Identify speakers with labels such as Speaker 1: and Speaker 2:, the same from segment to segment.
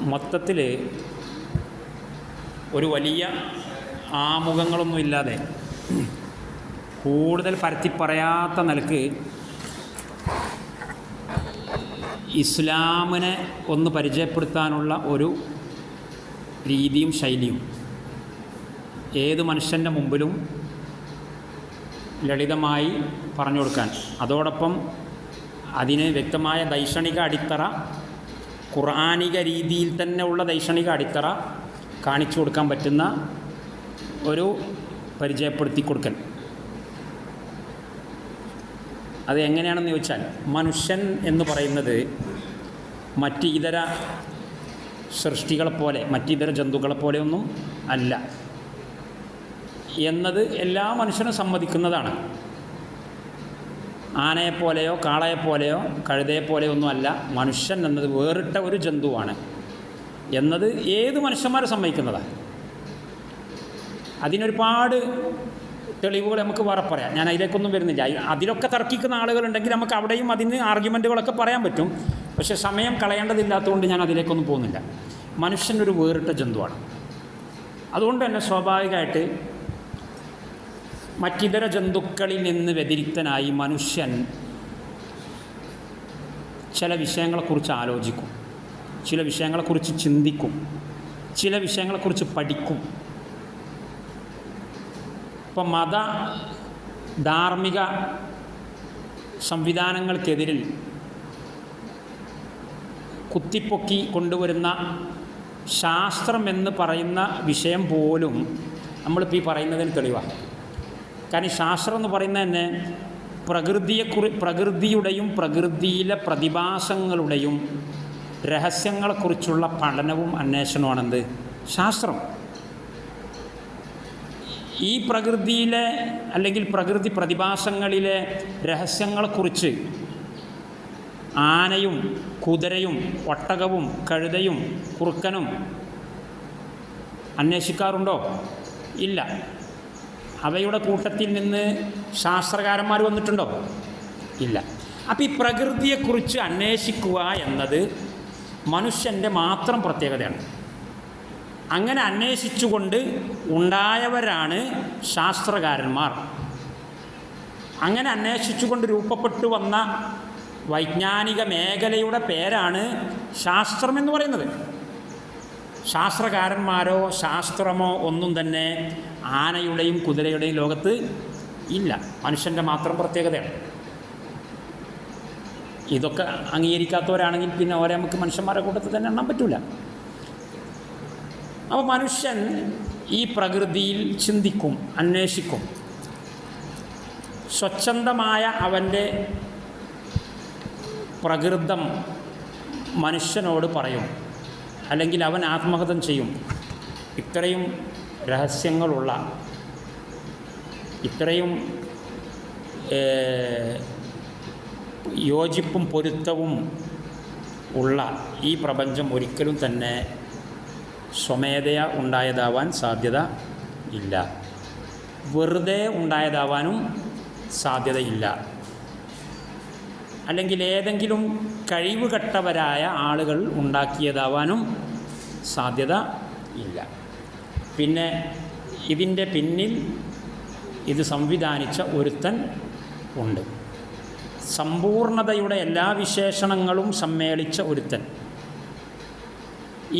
Speaker 1: മൊത്തത്തിൽ ഒരു വലിയ ആമുഖങ്ങളൊന്നുമില്ലാതെ കൂടുതൽ പരത്തി പറയാത്ത നിലക്ക് ഇസ്ലാമിനെ ഒന്ന് പരിചയപ്പെടുത്താനുള്ള ഒരു രീതിയും ശൈലിയും ഏത് മനുഷ്യൻ്റെ മുമ്പിലും ലളിതമായി പറഞ്ഞു കൊടുക്കാൻ, അതോടൊപ്പം അതിന് വ്യക്തമായ ദൈക്ഷണിക അടിത്തറ, ഖുർആനിക രീതിയിൽ തന്നെ ഉള്ള ദൈക്ഷണിക അടിത്തറ കാണിച്ചു കൊടുക്കാൻ പറ്റുന്ന ഒരു പരിചയപ്പെടുത്തി കൊടുക്കൽ. അത് എങ്ങനെയാണെന്ന് ചോദിച്ചാൽ, മനുഷ്യൻ എന്ന് പറയുന്നത് മറ്റ് ഇതര സൃഷ്ടികളെപ്പോലെ, മറ്റിതര ജന്തുക്കളെപ്പോലെയൊന്നും അല്ല എന്നത് എല്ലാ മനുഷ്യനും സമ്മതിക്കുന്നതാണ്. ആനയെപ്പോലെയോ കാളയെപ്പോലെയോ കഴുതയെപ്പോലെയോ ഒന്നും അല്ല മനുഷ്യൻ എന്നത്, വേറിട്ട ഒരു ജന്തുവാണ് എന്നത് ഏത് മനുഷ്യന്മാരും സമ്മതിക്കുന്നതാണ്. അതിനൊരുപാട് തെളിവുകൾ നമുക്ക് വേറെ പറയാം, ഞാൻ അതിലേക്കൊന്നും വരുന്നില്ല. അതിലൊക്കെ തർക്കിക്കുന്ന ആളുകളുണ്ടെങ്കിൽ നമുക്ക് അവിടെയും അതിന് ആർഗ്യുമെൻറ്റുകളൊക്കെ പറയാൻ പറ്റും. പക്ഷേ സമയം കളയേണ്ടതില്ലാത്തതുകൊണ്ട് ഞാൻ അതിലേക്കൊന്നും പോകുന്നില്ല. മനുഷ്യനൊരു വേറിട്ട ജന്തുവാണ്. അതുകൊണ്ട് തന്നെ സ്വാഭാവികമായിട്ട് മറ്റിതര ജന്തുക്കളിൽ നിന്ന് വ്യതിരിക്തനായി മനുഷ്യൻ ചില വിഷയങ്ങളെക്കുറിച്ച് ആലോചിക്കും, ചില വിഷയങ്ങളെക്കുറിച്ച് ചിന്തിക്കും, ചില വിഷയങ്ങളെക്കുറിച്ച് പഠിക്കും. ഇപ്പം മത ധാർമ്മിക സംവിധാനങ്ങൾക്കെതിരിൽ കുത്തിപ്പൊക്കി കൊണ്ടുവരുന്ന ശാസ്ത്രം എന്ന് പറയുന്ന വിഷയം പോലും നമ്മളിപ്പോൾ ഈ പറയുന്നതിന് തെളിവാണ്. കാരണം ശാസ്ത്രം എന്ന് പറയുന്നത് തന്നെ പ്രകൃതിയുടെയും പ്രകൃതിയിലെ പ്രതിഭാസങ്ങളുടെയും രഹസ്യങ്ങളെക്കുറിച്ചുള്ള പഠനവും അന്വേഷണമാണെന്ത് ശാസ്ത്രം. ഈ പ്രകൃതിയിലെ അല്ലെങ്കിൽ പ്രകൃതി പ്രതിഭാസങ്ങളിലെ രഹസ്യങ്ങളെക്കുറിച്ച് ആനയും കുതിരയും ഒട്ടകവും കഴുതയും കുറുക്കനും അന്വേഷിക്കാറുണ്ടോ? ഇല്ല. അവയുടെ കൂട്ടത്തിൽ നിന്ന് ശാസ്ത്രകാരന്മാർ വന്നിട്ടുണ്ടോ? ഇല്ല. അപ്പോൾ ഈ പ്രകൃതിയെക്കുറിച്ച് അന്വേഷിക്കുക എന്നത് മനുഷ്യൻ്റെ മാത്രം പ്രത്യേകതയാണ്. അങ്ങനെ അന്വേഷിച്ചുകൊണ്ട് ഉണ്ടായവരാണ് ശാസ്ത്രകാരന്മാർ. അങ്ങനെ അന്വേഷിച്ചുകൊണ്ട് രൂപപ്പെട്ടു വന്ന വൈജ്ഞാനിക മേഖലയുടെ പേരാണ് ശാസ്ത്രം എന്ന് പറയുന്നത്. ശാസ്ത്രകാരന്മാരോ ശാസ്ത്രമോ ഒന്നും തന്നെ ആനയുടെയും കുതിരയുടെയും ലോകത്ത് ഇല്ല. മനുഷ്യൻ്റെ മാത്രം പ്രത്യേകതയാണ്. ഇതൊക്കെ അംഗീകരിക്കാത്തവരാണെങ്കിൽ പിന്നെ അവരെ നമുക്ക് മനുഷ്യന്മാരുടെ കൂട്ടത്തിൽ തന്നെ എണ്ണാൻ പറ്റില്ല. അപ്പോൾ മനുഷ്യൻ ഈ പ്രകൃതിയിൽ ചിന്തിക്കും, അന്വേഷിക്കും. സ്വച്ഛന്തമായ അവൻ്റെ പ്രകൃതം മനുഷ്യനോട് പറയും, അല്ലെങ്കിൽ അവൻ ആത്മഹതം ചെയ്യും. ഇത്രയും രഹസ്യങ്ങളുള്ള, ഇത്രയും യോജിപ്പും പൊരുത്തവും ഉള്ള ഈ പ്രപഞ്ചം ഒരിക്കലും തന്നെ സ്വമേധയാ ഉണ്ടായതാവാൻ സാധ്യത ഇല്ല. വെറുതെ ഉണ്ടായതാവാനും സാധ്യതയില്ല. അല്ലെങ്കിൽ ഏതെങ്കിലും കഴിവ് കെട്ടവരായ ആളുകൾ ഉണ്ടാക്കിയതാവാനും സാധ്യത ഇല്ല. പിന്നെ ഇതിൻ്റെ പിന്നിൽ ഇത് സംവിധാനിച്ച ഒരുത്തൻ ഉണ്ട്. സമ്പൂർണതയുടെ എല്ലാ വിശേഷണങ്ങളും സമ്മേളിച്ച ഒരുത്തൻ.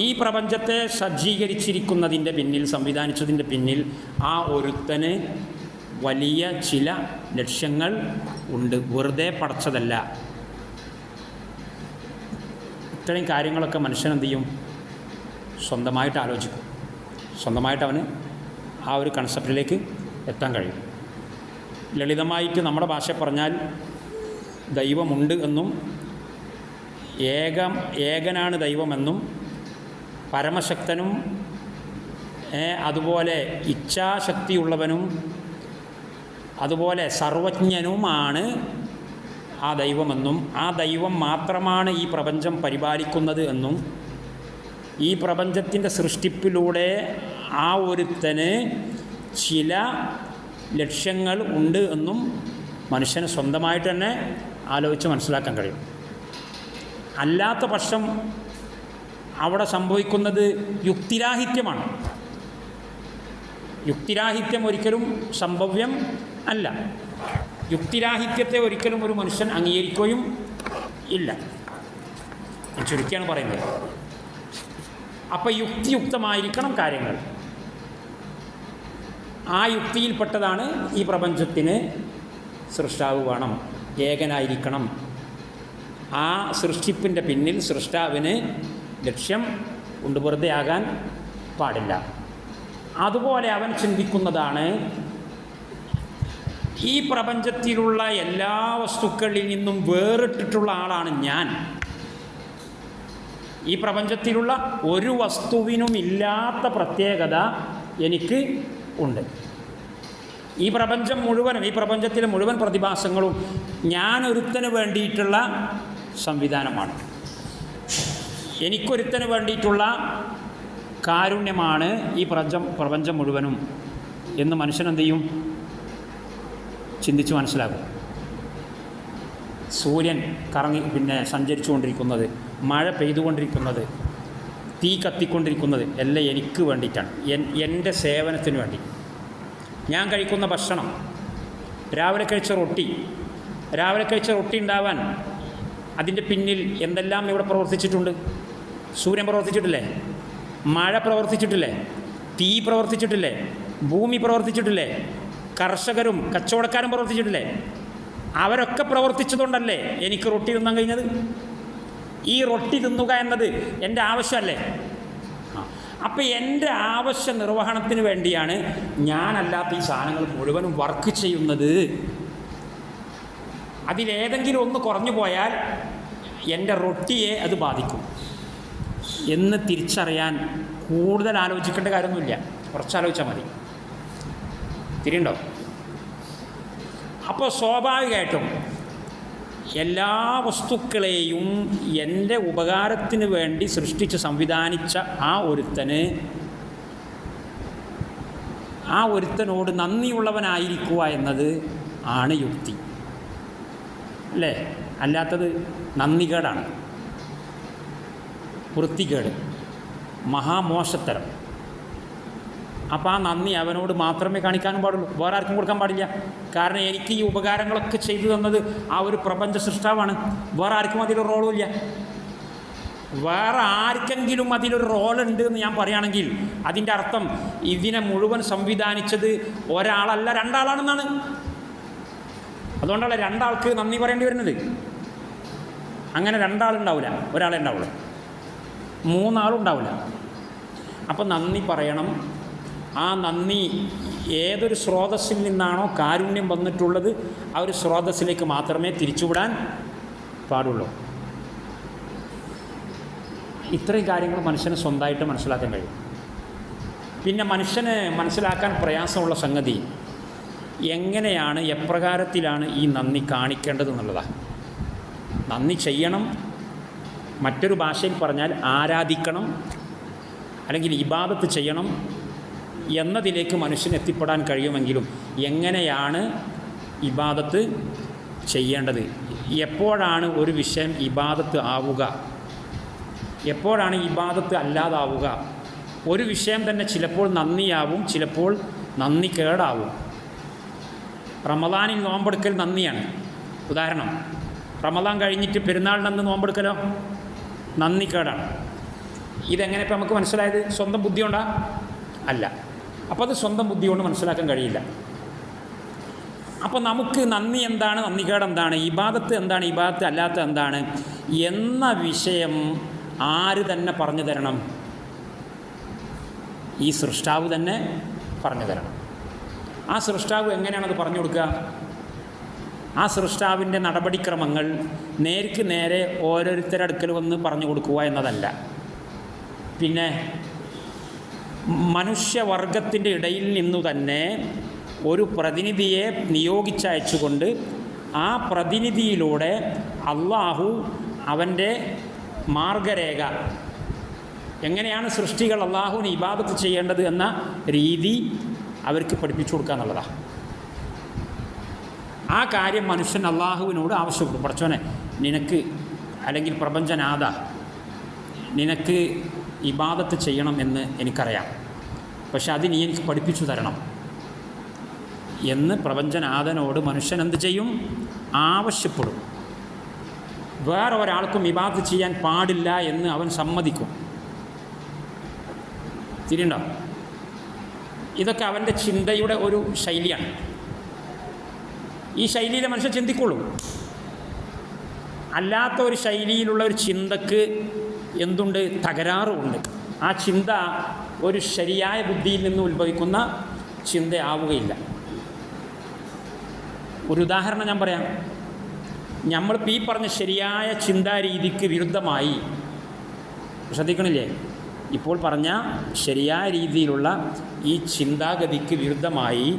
Speaker 1: ഈ പ്രപഞ്ചത്തെ സജ്ജീകരിച്ചിരിക്കുന്നതിൻ്റെ പിന്നിൽ, സംവിധാനിച്ചതിൻ്റെ പിന്നിൽ ആ ഒരുത്തന് വലിയ ചില ലക്ഷ്യങ്ങൾ ഉണ്ട്. വെറുതെ പടച്ചതല്ല. ഇത്രയും കാര്യങ്ങളൊക്കെ മനുഷ്യൻ എന്ത് ചെയ്യും? സ്വന്തമായിട്ട് ആലോചിക്കും. സ്വന്തമായിട്ട് അവന് ആ ഒരു കൺസെപ്റ്റിലേക്ക് എത്താൻ കഴിയും. ലളിതമായിട്ട് നമ്മുടെ ഭാഷ പറഞ്ഞാൽ ദൈവമുണ്ട് എന്നും ഏകനാണ് ദൈവമെന്നും പരമശക്തനും അതുപോലെ ഇച്ഛാശക്തിയുള്ളവനും അതുപോലെ സർവജ്ഞനുമാണ് ആ ദൈവമെന്നും ആ ദൈവം മാത്രമാണ് ഈ പ്രപഞ്ചം പരിപാലിക്കുന്നത് എന്നും ഈ പ്രപഞ്ചത്തിൻ്റെ സൃഷ്ടിപ്പിലൂടെ ആ ഒരുത്തന് ചില ലക്ഷ്യങ്ങൾ ഉണ്ട് എന്നും മനുഷ്യന് സ്വന്തമായിട്ട് തന്നെ ആലോചിച്ച് മനസ്സിലാക്കാൻ കഴിയും. അല്ലാത്ത പക്ഷം അവിടെ സംഭവിക്കുന്നത് യുക്തിരാഹിത്യമാണ്. യുക്തിരാഹിത്യം ഒരിക്കലും സംഭവ്യം അല്ല. യുക്തിരാഹിത്യത്തെ ഒരിക്കലും ഒരു മനുഷ്യൻ അംഗീകരിക്കുകയും ഇല്ല. ചുരുക്കിയാണ് പറയുന്നത്. അപ്പോൾ യുക്തിയുക്തമായിരിക്കണം കാര്യങ്ങൾ. ആ യുക്തിയിൽപ്പെട്ടതാണ് ഈ പ്രപഞ്ചത്തിന് സൃഷ്ടാവ് വേണം, ഏകനായിരിക്കണം. ആ സൃഷ്ടിപ്പിൻ്റെ പിന്നിൽ സൃഷ്ടാവിന് ലക്ഷ്യം കൊണ്ട് വെറുതെ ആകാൻ പാടില്ല. അതുപോലെ അവൻ ചിന്തിക്കുന്നതാണ്, ഈ പ്രപഞ്ചത്തിലുള്ള എല്ലാ വസ്തുക്കളിൽ നിന്നും വേറിട്ടിട്ടുള്ള ആളാണ് ഞാൻ. ഈ പ്രപഞ്ചത്തിലുള്ള ഒരു വസ്തുവിനും ഇല്ലാത്ത പ്രത്യേകത എനിക്ക് ഉണ്ട്. ഈ പ്രപഞ്ചം മുഴുവനും, ഈ പ്രപഞ്ചത്തിലെ മുഴുവൻ പ്രതിഭാസങ്ങളും ഞാനൊരുത്തന് വേണ്ടിയിട്ടുള്ള സംവിധാനമാണ്. എനിക്കൊരുത്തന് വേണ്ടിയിട്ടുള്ള കാരുണ്യമാണ് ഈ പ്രപഞ്ചം മുഴുവനും എന്ന് മനുഷ്യനെന്ത് ചെയ്യും? ചിന്തിച്ച് മനസ്സിലാകും. സൂര്യൻ സഞ്ചരിച്ചുകൊണ്ടിരിക്കുന്നത്, മഴ പെയ്തുകൊണ്ടിരിക്കുന്നത്, തീ കത്തിക്കൊണ്ടിരിക്കുന്നത് എല്ലാം എനിക്ക് വേണ്ടിയിട്ടാണ്, എൻ്റെ സേവനത്തിന് വേണ്ടി. ഞാൻ കഴിക്കുന്ന ഭക്ഷണം, രാവിലെ കഴിച്ച റൊട്ടി ഉണ്ടാവാൻ അതിൻ്റെ പിന്നിൽ എന്തെല്ലാം ഇവിടെ പ്രവർത്തിച്ചിട്ടുണ്ട്? സൂര്യൻ പ്രവർത്തിച്ചിട്ടില്ലേ? മഴ പ്രവർത്തിച്ചിട്ടില്ലേ? തീ പ്രവർത്തിച്ചിട്ടില്ലേ? ഭൂമി പ്രവർത്തിച്ചിട്ടില്ലേ? കർഷകരും കച്ചവടക്കാരും പ്രവർത്തിച്ചിട്ടില്ലേ? അവരൊക്കെ പ്രവർത്തിച്ചതുകൊണ്ടല്ലേ എനിക്ക് റൊട്ടി തിന്നാൻ കഴിഞ്ഞത്. ഈ റൊട്ടി തിന്നുക എന്നത് എൻ്റെ ആവശ്യമല്ലേ? അപ്പോൾ എൻ്റെ ആവശ്യ നിർവഹണത്തിന് വേണ്ടിയാണ് ഞാനല്ലാത്ത ഈ സാധനങ്ങൾ മുഴുവനും വർക്ക് ചെയ്യുന്നത്. അതിലേതെങ്കിലും ഒന്ന് കുറഞ്ഞു പോയാൽ എൻ്റെ റൊട്ടിയെ അത് ബാധിക്കും എന്ന് തിരിച്ചറിയാൻ കൂടുതൽ ആലോചിക്കേണ്ട കാര്യമൊന്നുമില്ല, കുറച്ചാലോചിച്ചാൽ മതി. തിരിയുണ്ടോ? അപ്പോൾ സ്വാഭാവികമായിട്ടും എല്ലാ വസ്തുക്കളെയും എൻ്റെ ഉപകാരത്തിന് വേണ്ടി സൃഷ്ടിച്ച് സംവിധാനിച്ച ആ ഒരുത്തനോട് നന്ദിയുള്ളവനായിരിക്കുക എന്നത് ആണ് യുക്തി, അല്ലേ? അല്ലാത്തത് നന്ദികേടാണ്, വൃത്തികേട്, മഹാമോശത്തരം. അപ്പോൾ ആ നന്ദി അവനോട് മാത്രമേ കാണിക്കാനും പാടുള്ളൂ, വേറെ ആർക്കും കൊടുക്കാൻ പാടില്ല. കാരണം എനിക്ക് ഈ ഉപകാരങ്ങളൊക്കെ ചെയ്തു തന്നത് ആ ഒരു പ്രപഞ്ച സൃഷ്ടാവാണ്. വേറെ ആർക്കും അതിലൊരു റോളും ഇല്ല. വേറെ ആർക്കെങ്കിലും അതിലൊരു റോളുണ്ട് എന്ന് ഞാൻ പറയുകയാണെങ്കിൽ അതിൻ്റെ അർത്ഥം ഇതിനെ മുഴുവൻ സംവിധാനിച്ചത് ഒരാളല്ല, രണ്ടാളാണെന്നാണ്. അതുകൊണ്ടല്ല രണ്ടാൾക്ക് നന്ദി പറയേണ്ടി വരുന്നത്. അങ്ങനെ രണ്ടാളുണ്ടാവില്ല, ഒരാളെ ഉണ്ടാവുള്ളൂ, മൂന്നാളുണ്ടാവില്ല. അപ്പോൾ നന്ദി പറയണം. ആ നന്ദി ഏതൊരു സ്രോതസ്സിൽ നിന്നാണോ കാരുണ്യം വന്നിട്ടുള്ളത് ആ ഒരു സ്രോതസ്സിലേക്ക് മാത്രമേ തിരിച്ചുവിടാൻ പാടുള്ളൂ. ഇത്രയും കാര്യങ്ങൾ മനുഷ്യന് സ്വന്തമായിട്ട് മനസ്സിലാക്കാൻ കഴിയും. പിന്നെ മനുഷ്യന് മനസ്സിലാക്കാൻ പ്രയാസമുള്ള സംഗതി എങ്ങനെയാണ്, എപ്രകാരത്തിലാണ് ഈ നന്ദി കാണിക്കേണ്ടത് എന്നുള്ളതാണ്. നന്ദി ചെയ്യണം, മറ്റൊരു ഭാഷയിൽ പറഞ്ഞാൽ ആരാധിക്കണം, അല്ലെങ്കിൽ ഇബാദത്ത് ചെയ്യണം എന്നതിലേക്ക് മനുഷ്യന് എത്തിപ്പെടാൻ കഴിയുമെങ്കിലും എങ്ങനെയാണ് ഇബാദത്ത് ചെയ്യേണ്ടത്, എപ്പോഴാണ് ഒരു വിഷയം ഇബാദത്ത് ആവുക, എപ്പോഴാണ് ഇബാദത്ത് അല്ലാതാവുക, ഒരു വിഷയം തന്നെ ചിലപ്പോൾ നന്ദിയാവും, ചിലപ്പോൾ നന്ദി കേടാവും. റമദാനിൽ നോമ്പെടുക്കൽ നന്ദിയാണ്. ഉദാഹരണം, റമദാൻ കഴിഞ്ഞിട്ട് പെരുന്നാളിനന്ന് നോമ്പെടുക്കലോ നന്ദി കേടാണ്. ഇതെങ്ങനെ ഇപ്പോൾ നമുക്ക് മനസ്സിലായത്? സ്വന്തം ബുദ്ധി കൊണ്ടാ? അല്ല. അപ്പോൾ അത് സ്വന്തം ബുദ്ധി കൊണ്ട് മനസ്സിലാക്കാൻ കഴിയില്ല. അപ്പോൾ നമുക്ക് നന്ദി എന്താണ്, നന്ദികേട് എന്താണ്, ഇബാദത്ത് എന്താണ്, ഇബാദത്ത് അല്ലാത്ത എന്താണ് എന്ന വിഷയം ആര് തന്നെ പറഞ്ഞു തരണം? ഈ സൃഷ്ടാവ് തന്നെ പറഞ്ഞു തരണം. ആ സൃഷ്ടാവ് എങ്ങനെയാണത് പറഞ്ഞു കൊടുക്കുക? ആ സൃഷ്ടാവിൻ്റെ നടപടിക്രമങ്ങൾ നേർക്ക് നേരെ ഓരോരുത്തരുടെ അടുക്കൽ വന്ന് പറഞ്ഞു കൊടുക്കുക എന്നതല്ല. പിന്നെ മനുഷ്യവർഗത്തിൻ്റെ ഇടയിൽ നിന്നു തന്നെ ഒരു പ്രതിനിധിയെ നിയോഗിച്ചയച്ചുകൊണ്ട് ആ പ്രതിനിധിയിലൂടെ അള്ളാഹു അവൻ്റെ മാർഗരേഖ, എങ്ങനെയാണ് സൃഷ്ടികൾ അള്ളാഹുവിന് ഇബാദത്ത് ചെയ്യേണ്ടത് എന്ന രീതി അവർക്ക് പഠിപ്പിച്ചു കൊടുക്കുക എന്നുള്ളതാണ്. ആ കാര്യം മനുഷ്യൻ അള്ളാഹുവിനോട് ആവശ്യപ്പെടും. പടച്ചോനെ, നിനക്ക് അല്ലെങ്കിൽ പ്രപഞ്ചനാഥ നിനക്ക് ഇബാദത്ത് ചെയ്യണം എന്ന് എനിക്കറിയാം, പക്ഷെ അത് നീ എനിക്ക് പഠിപ്പിച്ചു തരണം എന്ന് പ്രപഞ്ചനാഥനോട് മനുഷ്യൻ എന്ത് ചെയ്യും? ആവശ്യപ്പെടും. വേറെ ഒരാൾക്കും ഇബാദത്ത് ചെയ്യാൻ പാടില്ല എന്ന് അവൻ സമ്മതിക്കും. തിരിയുണ്ടോ? ഇതൊക്കെ അവൻ്റെ ചിന്തയുടെ ഒരു ശൈലിയാണ്. ഈ ശൈലിയിലെ മനുഷ്യൻ ചിന്തിക്കുള്ളൂ. അല്ലാത്ത ഒരു ശൈലിയിലുള്ള ഒരു ചിന്തക്ക് എന്തുണ്ട്? തകരാറുമുണ്ട്. ആ ചിന്ത ഒരു ശരിയായ ബുദ്ധിയിൽ നിന്ന് ഉത്ഭവിക്കുന്ന ചിന്തയാവുകയില്ല. ഒരു ഉദാഹരണം ഞാൻ പറയാം. നമ്മളിപ്പോൾ ഈ പറഞ്ഞ ശരിയായ ചിന്താരീതിക്ക് വിരുദ്ധമായി, ശ്രദ്ധിക്കണില്ലേ, ഇപ്പോൾ പറഞ്ഞ ശരിയായ രീതിയിലുള്ള ഈ ചിന്താഗതിക്ക് വിരുദ്ധമായി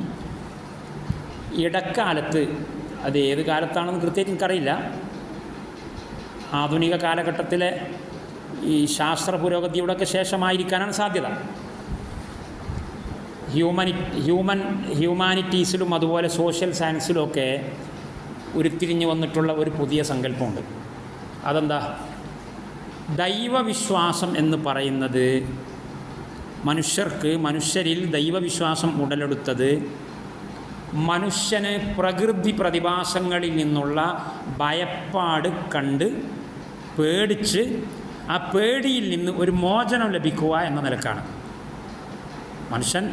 Speaker 1: ഇടക്കാലത്ത്, അത് ഏത് കാലത്താണെന്ന് കൃത്യമായിട്ട് എനിക്കറിയില്ല, ആധുനിക കാലഘട്ടത്തിലെ ഈ ശാസ്ത്ര പുരോഗതിയുടെയൊക്കെ ശേഷമായിരിക്കാനാണ് സാധ്യത, ഹ്യൂമാനിറ്റീസിലും അതുപോലെ സോഷ്യൽ സയൻസിലുമൊക്കെ ഉരുത്തിരിഞ്ഞു വന്നിട്ടുള്ള ഒരു പുതിയ സങ്കല്പമുണ്ട്. അതെന്താ? ദൈവവിശ്വാസം എന്ന് പറയുന്നത് മനുഷ്യരിൽ ദൈവവിശ്വാസം ഉടലെടുത്തത് മനുഷ്യന് പ്രകൃതി പ്രതിഭാസങ്ങളിൽ നിന്നുള്ള ഭയപ്പാട് കണ്ട് പേടിച്ച് ആ പേടിയിൽ നിന്ന് ഒരു മോചനം ലഭിക്കുക എന്ന നിലക്കാണ്. മനുഷ്യൻ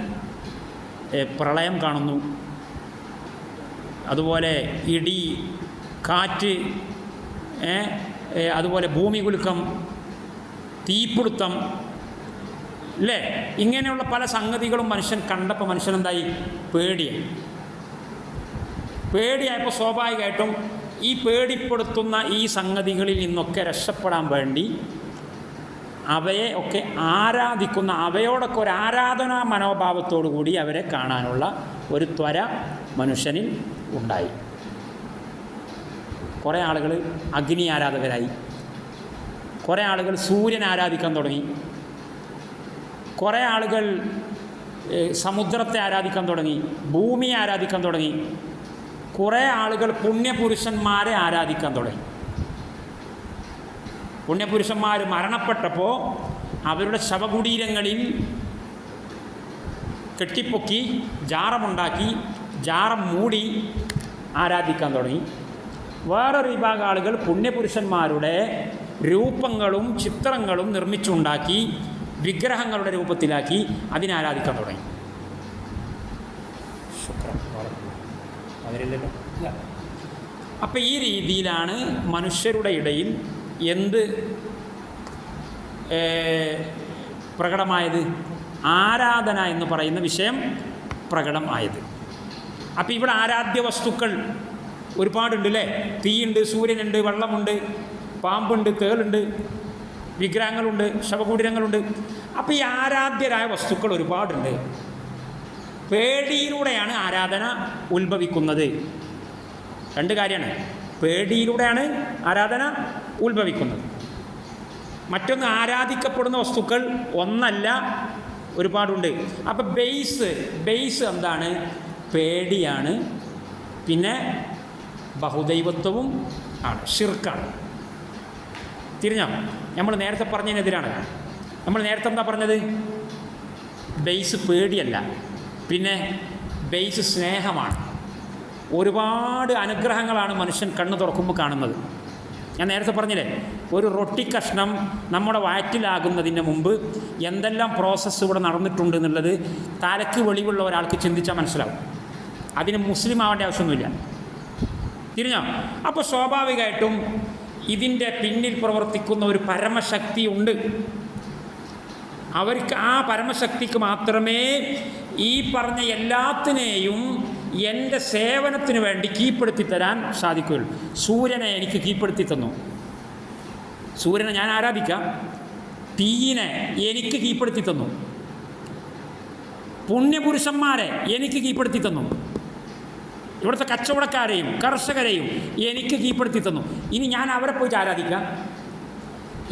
Speaker 1: പ്രളയം കാണുന്നു, അതുപോലെ ഇടി, കാറ്റ്, അതുപോലെ ഭൂമികുലുക്കം, തീപിടുത്തം, അല്ലേ? ഇങ്ങനെയുള്ള പല സംഗതികളും മനുഷ്യൻ കണ്ടപ്പോൾ മനുഷ്യനെന്തായി? പേടിയായപ്പോൾ സ്വാഭാവികമായിട്ടും ഈ പേടിപ്പെടുത്തുന്ന ഈ സംഗതികളിൽ നിന്നൊക്കെ രക്ഷപ്പെടാൻ വേണ്ടി അവയെ ഒക്കെ ആരാധിക്കുന്ന, അവയോടൊക്കെ ഒരു ആരാധനാ മനോഭാവത്തോടു കൂടി അവരെ കാണാനുള്ള ഒരു ത്വര മനുഷ്യനിൽ ഉണ്ടായി. കുറേ ആളുകൾ അഗ്നി ആരാധകരായി, കുറേ ആളുകൾ സൂര്യനെ ആരാധിക്കാൻ തുടങ്ങി, കുറേ ആളുകൾ സമുദ്രത്തെ ആരാധിക്കാൻ തുടങ്ങി, ഭൂമിയെ ആരാധിക്കാൻ തുടങ്ങി, കുറേ ആളുകൾ പുണ്യപുരുഷന്മാരെ ആരാധിക്കാൻ തുടങ്ങി. പുണ്യപുരുഷന്മാർ മരണപ്പെട്ടപ്പോൾ അവരുടെ ശവകുടീരങ്ങളിൽ കെട്ടിപ്പൊക്കി ജാറമുണ്ടാക്കി ജാറം മൂടി ആരാധിക്കാൻ തുടങ്ങി. വേറൊരു വിഭാഗം ആളുകൾ പുണ്യപുരുഷന്മാരുടെ രൂപങ്ങളും ചിത്രങ്ങളും നിർമ്മിച്ചുണ്ടാക്കി വിഗ്രഹങ്ങളുടെ രൂപത്തിലാക്കി അതിനെ ആരാധിക്കാൻ തുടങ്ങി. അവരില്ലല്ലോ. അപ്പം ഈ രീതിയിലാണ് മനുഷ്യരുടെ ഇടയിൽ എന്ത് പ്രകടമായത്? ആരാധന എന്ന് പറയുന്ന വിഷയം പ്രകടമായത്. അപ്പം ഇവിടെ ആരാധ്യ വസ്തുക്കൾ ഒരുപാടുണ്ട് അല്ലേ? തീയുണ്ട്, സൂര്യനുണ്ട്, വെള്ളമുണ്ട്, പാമ്പുണ്ട്, തേളുണ്ട്, വിഗ്രഹങ്ങളുണ്ട്, ശവകുടീരങ്ങളുണ്ട്. അപ്പോൾ ഈ ആരാധ്യരായ വസ്തുക്കൾ ഒരുപാടുണ്ട്. പേടിയിലൂടെയാണ് ആരാധന ഉത്ഭവിക്കുന്നത്. രണ്ട് കാര്യമാണ്. പേടിയിലൂടെയാണ് ആരാധന ഉത്ഭവിക്കുന്നത്. മറ്റൊന്ന്, ആരാധിക്കപ്പെടുന്ന വസ്തുക്കൾ ഒന്നല്ല, ഒരുപാടുണ്ട്. അപ്പോൾ ബേസ് എന്താണ്? പേടിയാണ്. പിന്നെ ബഹുദൈവത്വവും ആണ്, ഷിർക്കാണ്. തിരിഞ്ഞോ? നമ്മൾ നേരത്തെ പറഞ്ഞതിനെതിരാണ്. നമ്മൾ നേരത്തെ എന്താ പറഞ്ഞത്? ബേസ് പേടിയല്ല, പിന്നെ ബേസ് സ്നേഹമാണ്. ഒരുപാട് അനുഗ്രഹങ്ങളാണ് മനുഷ്യൻ കണ്ണ് തുറക്കുമ്പോൾ കാണുന്നത്. ഞാൻ നേരത്തെ പറഞ്ഞില്ലേ, ഒരു റൊട്ടി കഷ്ണം നമ്മുടെ വയറ്റിലാകുന്നതിന് മുമ്പ് എന്തെല്ലാം പ്രോസസ്സ് ഇവിടെ നടന്നിട്ടുണ്ട് എന്നുള്ളത് തലയ്ക്ക് വെളിവുള്ള ഒരാൾക്ക് ചിന്തിച്ചാൽ മനസ്സിലാവും. അതിന് മുസ്ലിം ആവേണ്ട ആവശ്യമൊന്നുമില്ല. തിരിഞ്ഞോ? അപ്പോൾ സ്വാഭാവികമായിട്ടും ഇതിൻ്റെ പിന്നിൽ പ്രവർത്തിക്കുന്ന ഒരു പരമശക്തി ഉണ്ട്. അവർക്ക് ആ പരമശക്തിക്ക് മാത്രമേ ഈ പറഞ്ഞ എല്ലാത്തിനെയും എൻ്റെ സേവനത്തിന് വേണ്ടി കീഴ്പ്പെടുത്തി തരാൻ സാധിക്കുകയുള്ളൂ. സൂര്യനെ എനിക്ക് കീഴ്പ്പെടുത്തി തന്നു, സൂര്യനെ ഞാൻ ആരാധിക്കാം. തീയിനെ എനിക്ക് കീഴ്പ്പെടുത്തി തന്നു, പുണ്യപുരുഷന്മാരെ എനിക്ക് കീഴ്പ്പെടുത്തി തന്നു, ഇവിടുത്തെ കച്ചവടക്കാരെയും കർഷകരെയും എനിക്ക് കീഴ്പ്പെടുത്തി തന്നു. ഇനി ഞാൻ അവരെ പോയിട്ട് ആരാധിക്കാം?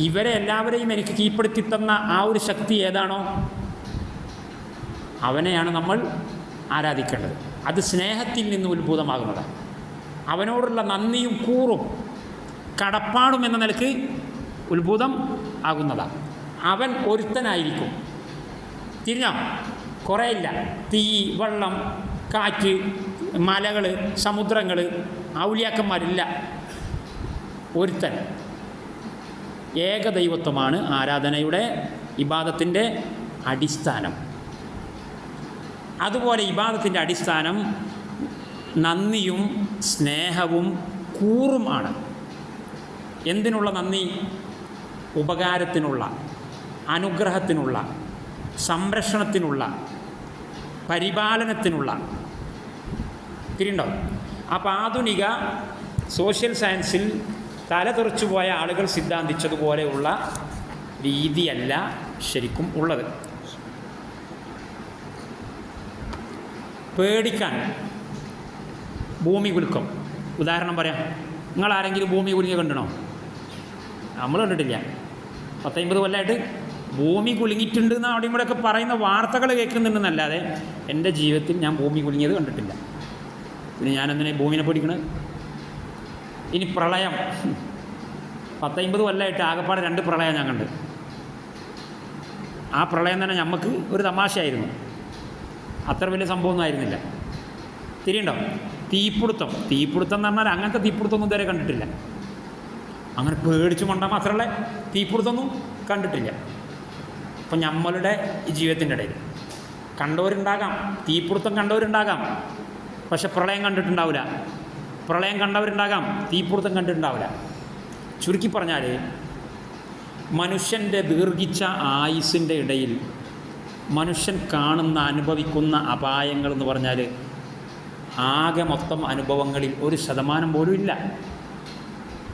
Speaker 1: ഇവരെ എല്ലാവരെയും എനിക്ക് കീഴ്പ്പെടുത്തി തന്ന ആ ഒരു ശക്തി ഏതാണോ അവനെയാണ് നമ്മൾ ആരാധിക്കേണ്ടത്. അത് സ്നേഹത്തിൽ നിന്ന് ഉത്ഭൂതമാകുന്നതാണ്. അവനോടുള്ള നന്ദിയും കൂറും കടപ്പാടും എന്ന നിലയ്ക്ക് ഉത്ഭൂതം ആകുന്നതാണ്. അവൻ ഒരുത്തനായിരിക്കും. തിരിഞ്ഞോ? കുറേ ഇല്ല. തീ, വെള്ളം, കാറ്റ്, മലകൾ, സമുദ്രങ്ങൾ, ഔലിയാക്കന്മാരില്ല. ഒരുത്തൻ. ഏകദൈവത്വമാണ് ആരാധനയുടെ, ഇബാദത്തിൻ്റെ അടിസ്ഥാനം. അതുപോലെ ഇബാദത്തിൻ്റെ അടിസ്ഥാനം നന്ദിയും സ്നേഹവും കൂറും ആണ്. എന്തിനുള്ള നന്ദി? ഉപകാരത്തിനുള്ള, അനുഗ്രഹത്തിനുള്ള, സംരക്ഷണത്തിനുള്ള, പരിപാലനത്തിനുള്ള. തിരിയുണ്ടോ? അപ്പോൾ ആധുനിക സോഷ്യൽ സയൻസിൽ തലതെറിച്ചു പോയ ആളുകൾ സിദ്ധാന്തിച്ചതുപോലെയുള്ള രീതിയല്ല ശരിക്കും ഉള്ളത്. പേടിക്കാൻ ഭൂമി കുലുക്കം. ഉദാഹരണം പറയാം. നിങ്ങളാരെങ്കിലും ഭൂമി കുലുങ്ങി കണ്ടണോ? നമ്മൾ കണ്ടിട്ടില്ല. 10-50 കൊല്ലമായിട്ട് ഭൂമി കുലുങ്ങിയിട്ടുണ്ട് എന്ന് അവിടെയും കൂടെയൊക്കെ പറയുന്ന വാർത്തകൾ കേൾക്കുന്നുണ്ടെന്നല്ലാതെ എൻ്റെ ജീവിതത്തിൽ ഞാൻ ഭൂമി കുലുങ്ങിയത് കണ്ടിട്ടില്ല. പിന്നെ ഞാനെന്തിനാ ഭൂമിനെ പേടിക്കണത്? ഇനി പ്രളയം. 10-50 കൊല്ലമായിട്ട് ആകെപ്പാടെ 2 പ്രളയം ഞാൻ കണ്ട്. ആ പ്രളയം തന്നെ നമുക്ക് ഒരു തമാശയായിരുന്നു. അത്ര വലിയ സംഭവമൊന്നും ആയിരുന്നില്ല. തിരിയുണ്ടോ? തീപിടുത്തം എന്ന് പറഞ്ഞാൽ അങ്ങനത്തെ തീപിടുത്തമൊന്നും ഇതുവരെ കണ്ടിട്ടില്ല. അങ്ങനെ പേടിച്ചു കൊണ്ടാൽ മാത്രമല്ല തീപിടുത്തമൊന്നും കണ്ടിട്ടില്ല. അപ്പം നമ്മളുടെ ജീവിതത്തിൻ്റെ ഇടയിൽ കണ്ടവരുണ്ടാകാം, തീപിടുത്തം കണ്ടവരുണ്ടാകാം, പക്ഷെ പ്രളയം കണ്ടിട്ടുണ്ടാവില്ല. പ്രളയം കണ്ടവരുണ്ടാകാം, തീപിടുത്തം കണ്ടിട്ടുണ്ടാവില്ല. ചുരുക്കി പറഞ്ഞാൽ മനുഷ്യൻ്റെ ദീർഘിച്ച ആയുസ്സിൻ്റെ ഇടയിൽ മനുഷ്യൻ കാണുന്ന, അനുഭവിക്കുന്ന അപായങ്ങൾ എന്ന് പറഞ്ഞാൽ ആകെ മൊത്തം അനുഭവങ്ങളിൽ 1% പോലും ഇല്ല.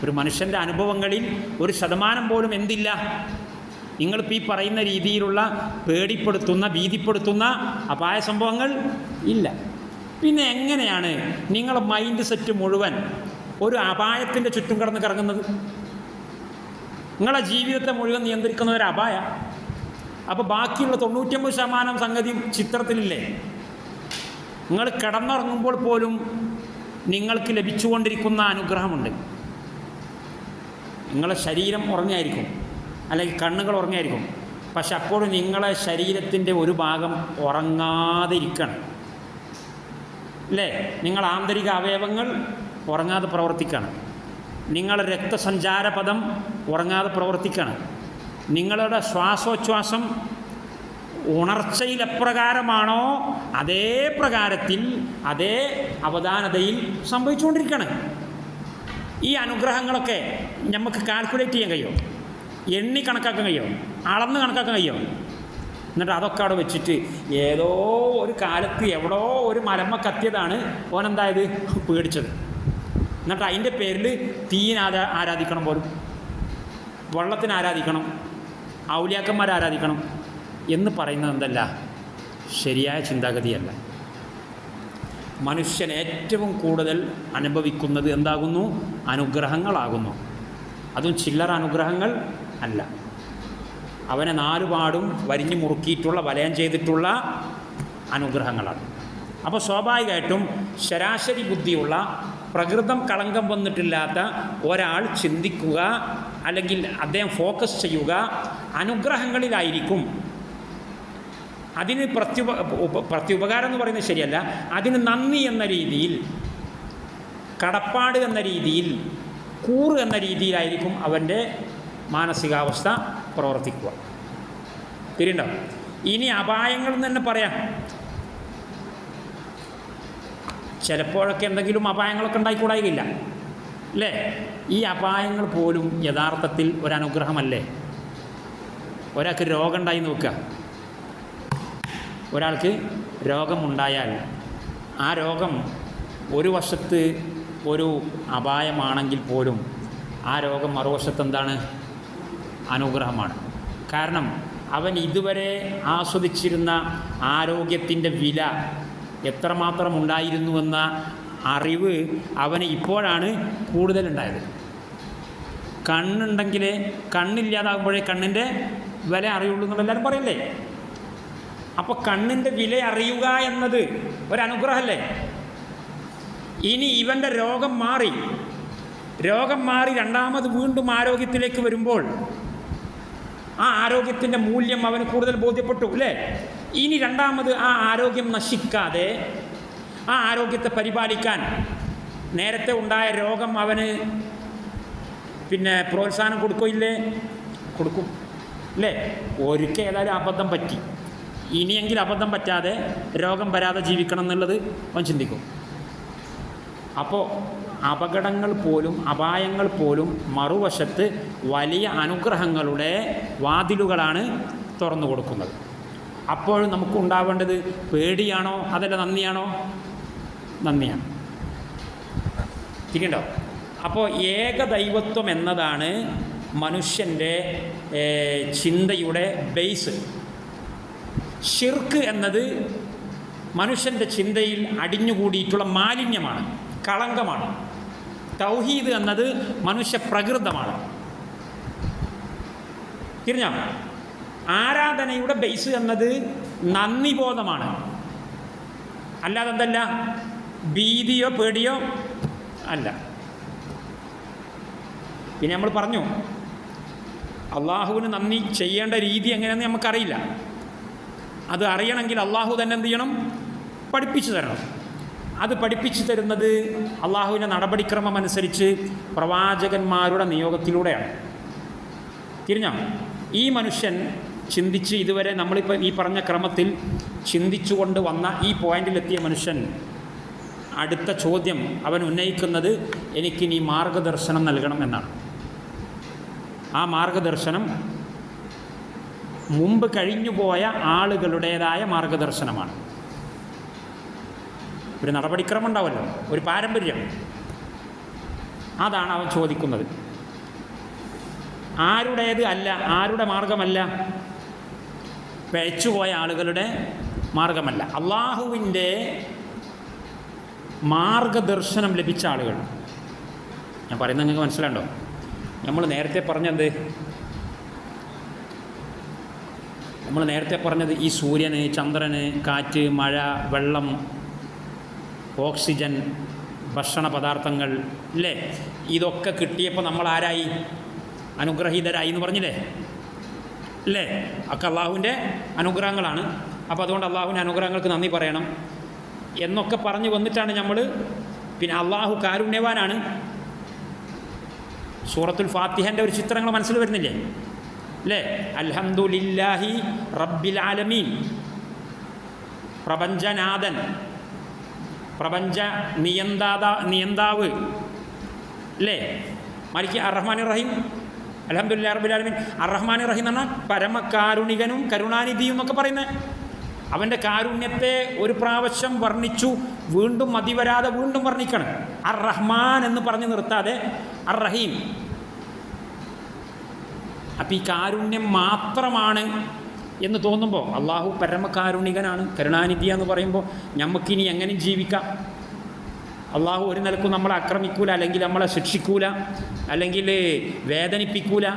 Speaker 1: ഒരു മനുഷ്യൻ്റെ അനുഭവങ്ങളിൽ 1% പോലും എന്തില്ല? നിങ്ങളിപ്പോൾ ഈ പറയുന്ന രീതിയിലുള്ള പേടിപ്പെടുത്തുന്ന, ഭീതിപ്പെടുത്തുന്ന അപായ സംഭവങ്ങൾ ഇല്ല. പിന്നെ എങ്ങനെയാണ് നിങ്ങളുടെ മൈൻഡ് സെറ്റ് മുഴുവൻ ഒരു അപായത്തിൻ്റെ ചുറ്റും കിടന്ന് കറങ്ങുന്നത്? നിങ്ങളെ ജീവിതത്തെ മുഴുവൻ നിയന്ത്രിക്കുന്ന ഒരു അപായ. അപ്പോൾ ബാക്കിയുള്ള 99% സംഗതിയും ചിത്രത്തിലില്ലേ? നിങ്ങൾ കിടന്നുറങ്ങുമ്പോൾ പോലും നിങ്ങൾക്ക് ലഭിച്ചുകൊണ്ടിരിക്കുന്ന അനുഗ്രഹമുണ്ട്. നിങ്ങളെ ശരീരം ഉറങ്ങിയായിരിക്കും, അല്ലെങ്കിൽ കണ്ണുകൾ ഉറങ്ങിയായിരിക്കും, പക്ഷെ അപ്പോഴും നിങ്ങളെ ശരീരത്തിൻ്റെ ഒരു ഭാഗം ഉറങ്ങാതെ ഇരിക്കണം, അല്ലേ? നിങ്ങൾ ആന്തരിക അവയവങ്ങൾ ഉറങ്ങാതെ പ്രവർത്തിക്കണം. നിങ്ങളുടെ രക്തസഞ്ചാര പദം ഉറങ്ങാതെ പ്രവർത്തിക്കണം. നിങ്ങളുടെ ശ്വാസോച്ഛ്വാസം ഉണർച്ചയിൽ എപ്രകാരമാണോ അതേ പ്രകാരത്തിൽ, അതേ അവധാനതയിൽ സംഭവിച്ചുകൊണ്ടിരിക്കണം. ഈ അനുഗ്രഹങ്ങളൊക്കെ നമുക്ക് കാൽക്കുലേറ്റ് ചെയ്യാൻ കഴിയുമോ? എണ്ണി കണക്കാക്കാൻ കഴിയുമോ? അളന്ന് കണക്കാക്കാൻ കഴിയുമോ? എന്നിട്ട് അതൊക്കെ അവിടെ വെച്ചിട്ട് ഏതോ ഒരു കാലത്ത് എവിടോ ഒരു മലമ്മ കത്തിയതാണ് ഓനെന്തായത് പേടിച്ചത്. എന്നിട്ട് അതിൻ്റെ പേരിൽ തീയിനെ ആരാധിക്കണം, പോലും വെള്ളത്തിന് ആരാധിക്കണം, ഔലിയാക്കന്മാരെ ആരാധിക്കണം എന്ന് പറയുന്നത് എന്തല്ല? ശരിയായ ചിന്താഗതിയല്ല. മനുഷ്യൻ ഏറ്റവും കൂടുതൽ അനുഭവിക്കുന്നത് എന്താകുന്നു? അനുഗ്രഹങ്ങളാകുന്നു. അതും ചില്ലറ അനുഗ്രഹങ്ങൾ അല്ല. അവനെ 4 പാടും വരിഞ്ഞു മുറുക്കിയിട്ടുള്ള, വലയം ചെയ്തിട്ടുള്ള അനുഗ്രഹങ്ങളാണ്. അപ്പോൾ സ്വാഭാവികമായിട്ടും ശരാശരി ബുദ്ധിയുള്ള, പ്രകൃതം കളങ്കം വന്നിട്ടില്ലാത്ത ഒരാൾ ചിന്തിക്കുക, അല്ലെങ്കിൽ അദ്ദേഹം ഫോക്കസ് ചെയ്യുക അനുഗ്രഹങ്ങളിലായിരിക്കും. അതിന് പ്രത്യുപകാരം എന്ന് പറയുന്നത് ശരിയല്ല, അതിന് നന്ദി എന്ന രീതിയിൽ, കടപ്പാട് എന്ന രീതിയിൽ, കൂറ് എന്ന രീതിയിലായിരിക്കും അവൻ്റെ മാനസികാവസ്ഥ പ്രവർത്തിക്കുക. തിരിയുണ്ടോ? ഇനി അപായങ്ങൾ എന്ന് തന്നെ പറയാം. ചിലപ്പോഴൊക്കെ എന്തെങ്കിലും അപായങ്ങളൊക്കെ ഉണ്ടായിക്കൂടായില്ല, അല്ലേ? ഈ അപായങ്ങൾ പോലും യഥാർത്ഥത്തിൽ ഒരനുഗ്രഹമല്ലേ? ഒരാൾക്ക് രോഗം ഉണ്ടായി നോക്കുക. ഒരാൾക്ക് രോഗമുണ്ടായാൽ ആ രോഗം ഒരു വശത്ത് ഒരു അപായമാണെങ്കിൽ പോലും ആ രോഗം മറുവശത്ത് എന്താണ്? അനുഗ്രഹമാണ്. കാരണം അവൻ ഇതുവരെ ആസ്വദിച്ചിരുന്ന ആരോഗ്യത്തിൻ്റെ വില എത്രമാത്രം ഉണ്ടായിരുന്നുവെന്ന അറിവ് അവന് ഇപ്പോഴാണ് കൂടുതലുണ്ടായത്. കണ്ണുണ്ടെങ്കിൽ കണ്ണില്ലാതാകുമ്പോഴേ കണ്ണിൻ്റെ വില അറിയുള്ളൂ എന്നുള്ള എല്ലാവരും പറയല്ലേ? അപ്പോൾ കണ്ണിൻ്റെ വില അറിയുക എന്നത് ഒരനുഗ്രഹമല്ലേ? ഇനി ഇവൻ്റെ രോഗം മാറി രണ്ടാമത് വീണ്ടും ആരോഗ്യത്തിലേക്ക് വരുമ്പോൾ ആ ആരോഗ്യത്തിൻ്റെ മൂല്യം അവന് കൂടുതൽ ബോധ്യപ്പെട്ടു അല്ലേ? ഇനി രണ്ടാമത് ആ ആരോഗ്യം നശിക്കാതെ ആ ആരോഗ്യത്തെ പരിപാലിക്കാൻ നേരത്തെ ഉണ്ടായ രോഗം അവന് പിന്നെ പ്രോത്സാഹനം കൊടുക്കില്ലേ? കൊടുക്കും അല്ലേ? ഒരിക്കൽ ഏതായാലും അബദ്ധം പറ്റി, ഇനിയെങ്കിലും അബദ്ധം പറ്റാതെ രോഗം വരാതെ ജീവിക്കണം എന്നുള്ളത് അവൻ ചിന്തിക്കും. അപ്പോൾ അപകടങ്ങൾ പോലും അപായങ്ങൾ പോലും മറുവശത്ത് വലിയ അനുഗ്രഹങ്ങളുടെ വാതിലുകളാണ് തുറന്നു കൊടുക്കുന്നത്. അപ്പോൾ നമുക്ക് ഉണ്ടാവേണ്ടത് പേടിയാണോ അതല്ല നന്ദിയാണോ? നന്ദിയാണ്. തിരിയുണ്ടോ? അപ്പോൾ ഏകദൈവത്വം എന്നതാണ് മനുഷ്യൻ്റെ ചിന്തയുടെ ബേസ്. ഷിർക്ക് എന്നത് മനുഷ്യൻ്റെ ചിന്തയിൽ അടിഞ്ഞുകൂടിയിട്ടുള്ള മാലിന്യമാണ്, കളങ്കമാണ്. തൗഹീദ് എന്നത് മനുഷ്യ പ്രകൃതമാണ്. തിരിഞ്ഞോ? ആരാധനയുടെ ബേസ് എന്നത് നന്ദിബോധമാണ്, അല്ലാതെ എന്തല്ല ഭീതിയോ പേടിയോ അല്ല. പിന്നെ നമ്മൾ പറഞ്ഞു അള്ളാഹുവിന് നന്ദി ചെയ്യേണ്ട രീതി എങ്ങനെയാണെന്ന് നമുക്കറിയില്ല. അത് അറിയണമെങ്കിൽ അള്ളാഹു തന്നെ എന്ത് ചെയ്യണം? പഠിപ്പിച്ചു തരണം. അത് പഠിപ്പിച്ചു തരുന്നത് അള്ളാഹുവിൻ്റെ നടപടിക്രമം അനുസരിച്ച് പ്രവാചകന്മാരുടെ നിയോഗത്തിലൂടെയാണ്. തിരിഞ്ഞോ? ഈ മനുഷ്യൻ ചിന്തിച്ച് ഇതുവരെ നമ്മളിപ്പോൾ ഈ പറഞ്ഞ ക്രമത്തിൽ ചിന്തിച്ചുകൊണ്ട് വന്ന ഈ പോയിന്റിലെത്തിയ മനുഷ്യൻ അടുത്ത ചോദ്യം അവൻ ഉന്നയിക്കുന്നത് എനിക്കിനി മാർഗദർശനം നൽകണം എന്നാണ്. ആ മാർഗദർശനം മുമ്പ് കഴിഞ്ഞുപോയ ആളുകളുടേതായ മാർഗദർശനമാണ്. ഒരു നടപടിക്രമം ഉണ്ടാവുമല്ലോ, ഒരു പാരമ്പര്യം. അതാണ് അവൻ ചോദിക്കുന്നത്. ആരുടേത് അല്ല, ആരുടെ മാർഗമല്ല? പിഴച്ചുപോയ ആളുകളുടെ മാർഗമല്ല, അള്ളാഹുവിൻ്റെ മാർഗദർശനം ലഭിച്ച ആളുകൾ. ഞാൻ പറയുന്നത് നിങ്ങൾക്ക് മനസ്സിലാണ്ടോ? നമ്മൾ നേരത്തെ പറഞ്ഞത് ഈ സൂര്യന്, ചന്ദ്രന്, കാറ്റ്, മഴ, വെള്ളം, ഓക്സിജൻ, ഭക്ഷണ പദാർത്ഥങ്ങൾ അല്ലേ, ഇതൊക്കെ കിട്ടിയപ്പോൾ നമ്മൾ ആരായി? അനുഗ്രഹീതരായി എന്ന് പറഞ്ഞില്ലേ അല്ലേ? ഒക്കെ അള്ളാഹുവിൻ്റെ അനുഗ്രഹങ്ങളാണ്. അപ്പോൾ അതുകൊണ്ട് അള്ളാഹുവിൻ്റെ അനുഗ്രഹങ്ങൾക്ക് നന്ദി പറയണം എന്നൊക്കെ പറഞ്ഞു വന്നിട്ടാണ് നമ്മൾ പിന്നെ അള്ളാഹു കാരുണ്യവാനാണ്. സൂറത്തുൽ ഫാത്തിഹൻ്റെ ഒരു ചിത്രങ്ങൾ മനസ്സിൽ വരുന്നില്ലേ അല്ലേ? അൽഹംദുലില്ലാഹി റബ്ബിൽ ആലമീൻ, പ്രപഞ്ചനാഥൻ, പ്രപഞ്ച നിയന്താവ് അല്ലേ? മരിക്ക് അർറഹ്മാൻ റഹീം, അൽഹംദുലില്ലാഹി റബ്ബിൽ ആലമീൻ. അർറഹ്മാൻ റഹീം എന്ന് പറഞ്ഞാൽ പരമകാരുണികനും കരുണാനിധിയും എന്നൊക്കെ പറയുന്നത്. അവൻ്റെ കാരുണ്യത്തെ ഒരു പ്രാവശ്യം വർണ്ണിച്ചു, വീണ്ടും മതിവരാതെ വീണ്ടും വർണ്ണിക്കണം. അർ റഹ്മാൻ എന്ന് പറഞ്ഞ് നിർത്താതെ അർ റഹീം. അപ്പം ഈ കാരുണ്യം മാത്രമാണ് എന്ന് തോന്നുമ്പോൾ അള്ളാഹു പരമകാരുണികനാണ്, കരുണാനിധിയെന്ന് പറയുമ്പോൾ നമുക്കിനി എങ്ങനെ ജീവിക്കാം? അള്ളാഹു ഒരു നിലക്കും നമ്മളെ ആക്രമിക്കൂല, അല്ലെങ്കിൽ നമ്മളെ ശിക്ഷിക്കൂല, അല്ലെങ്കിൽ വേദനിപ്പിക്കൂല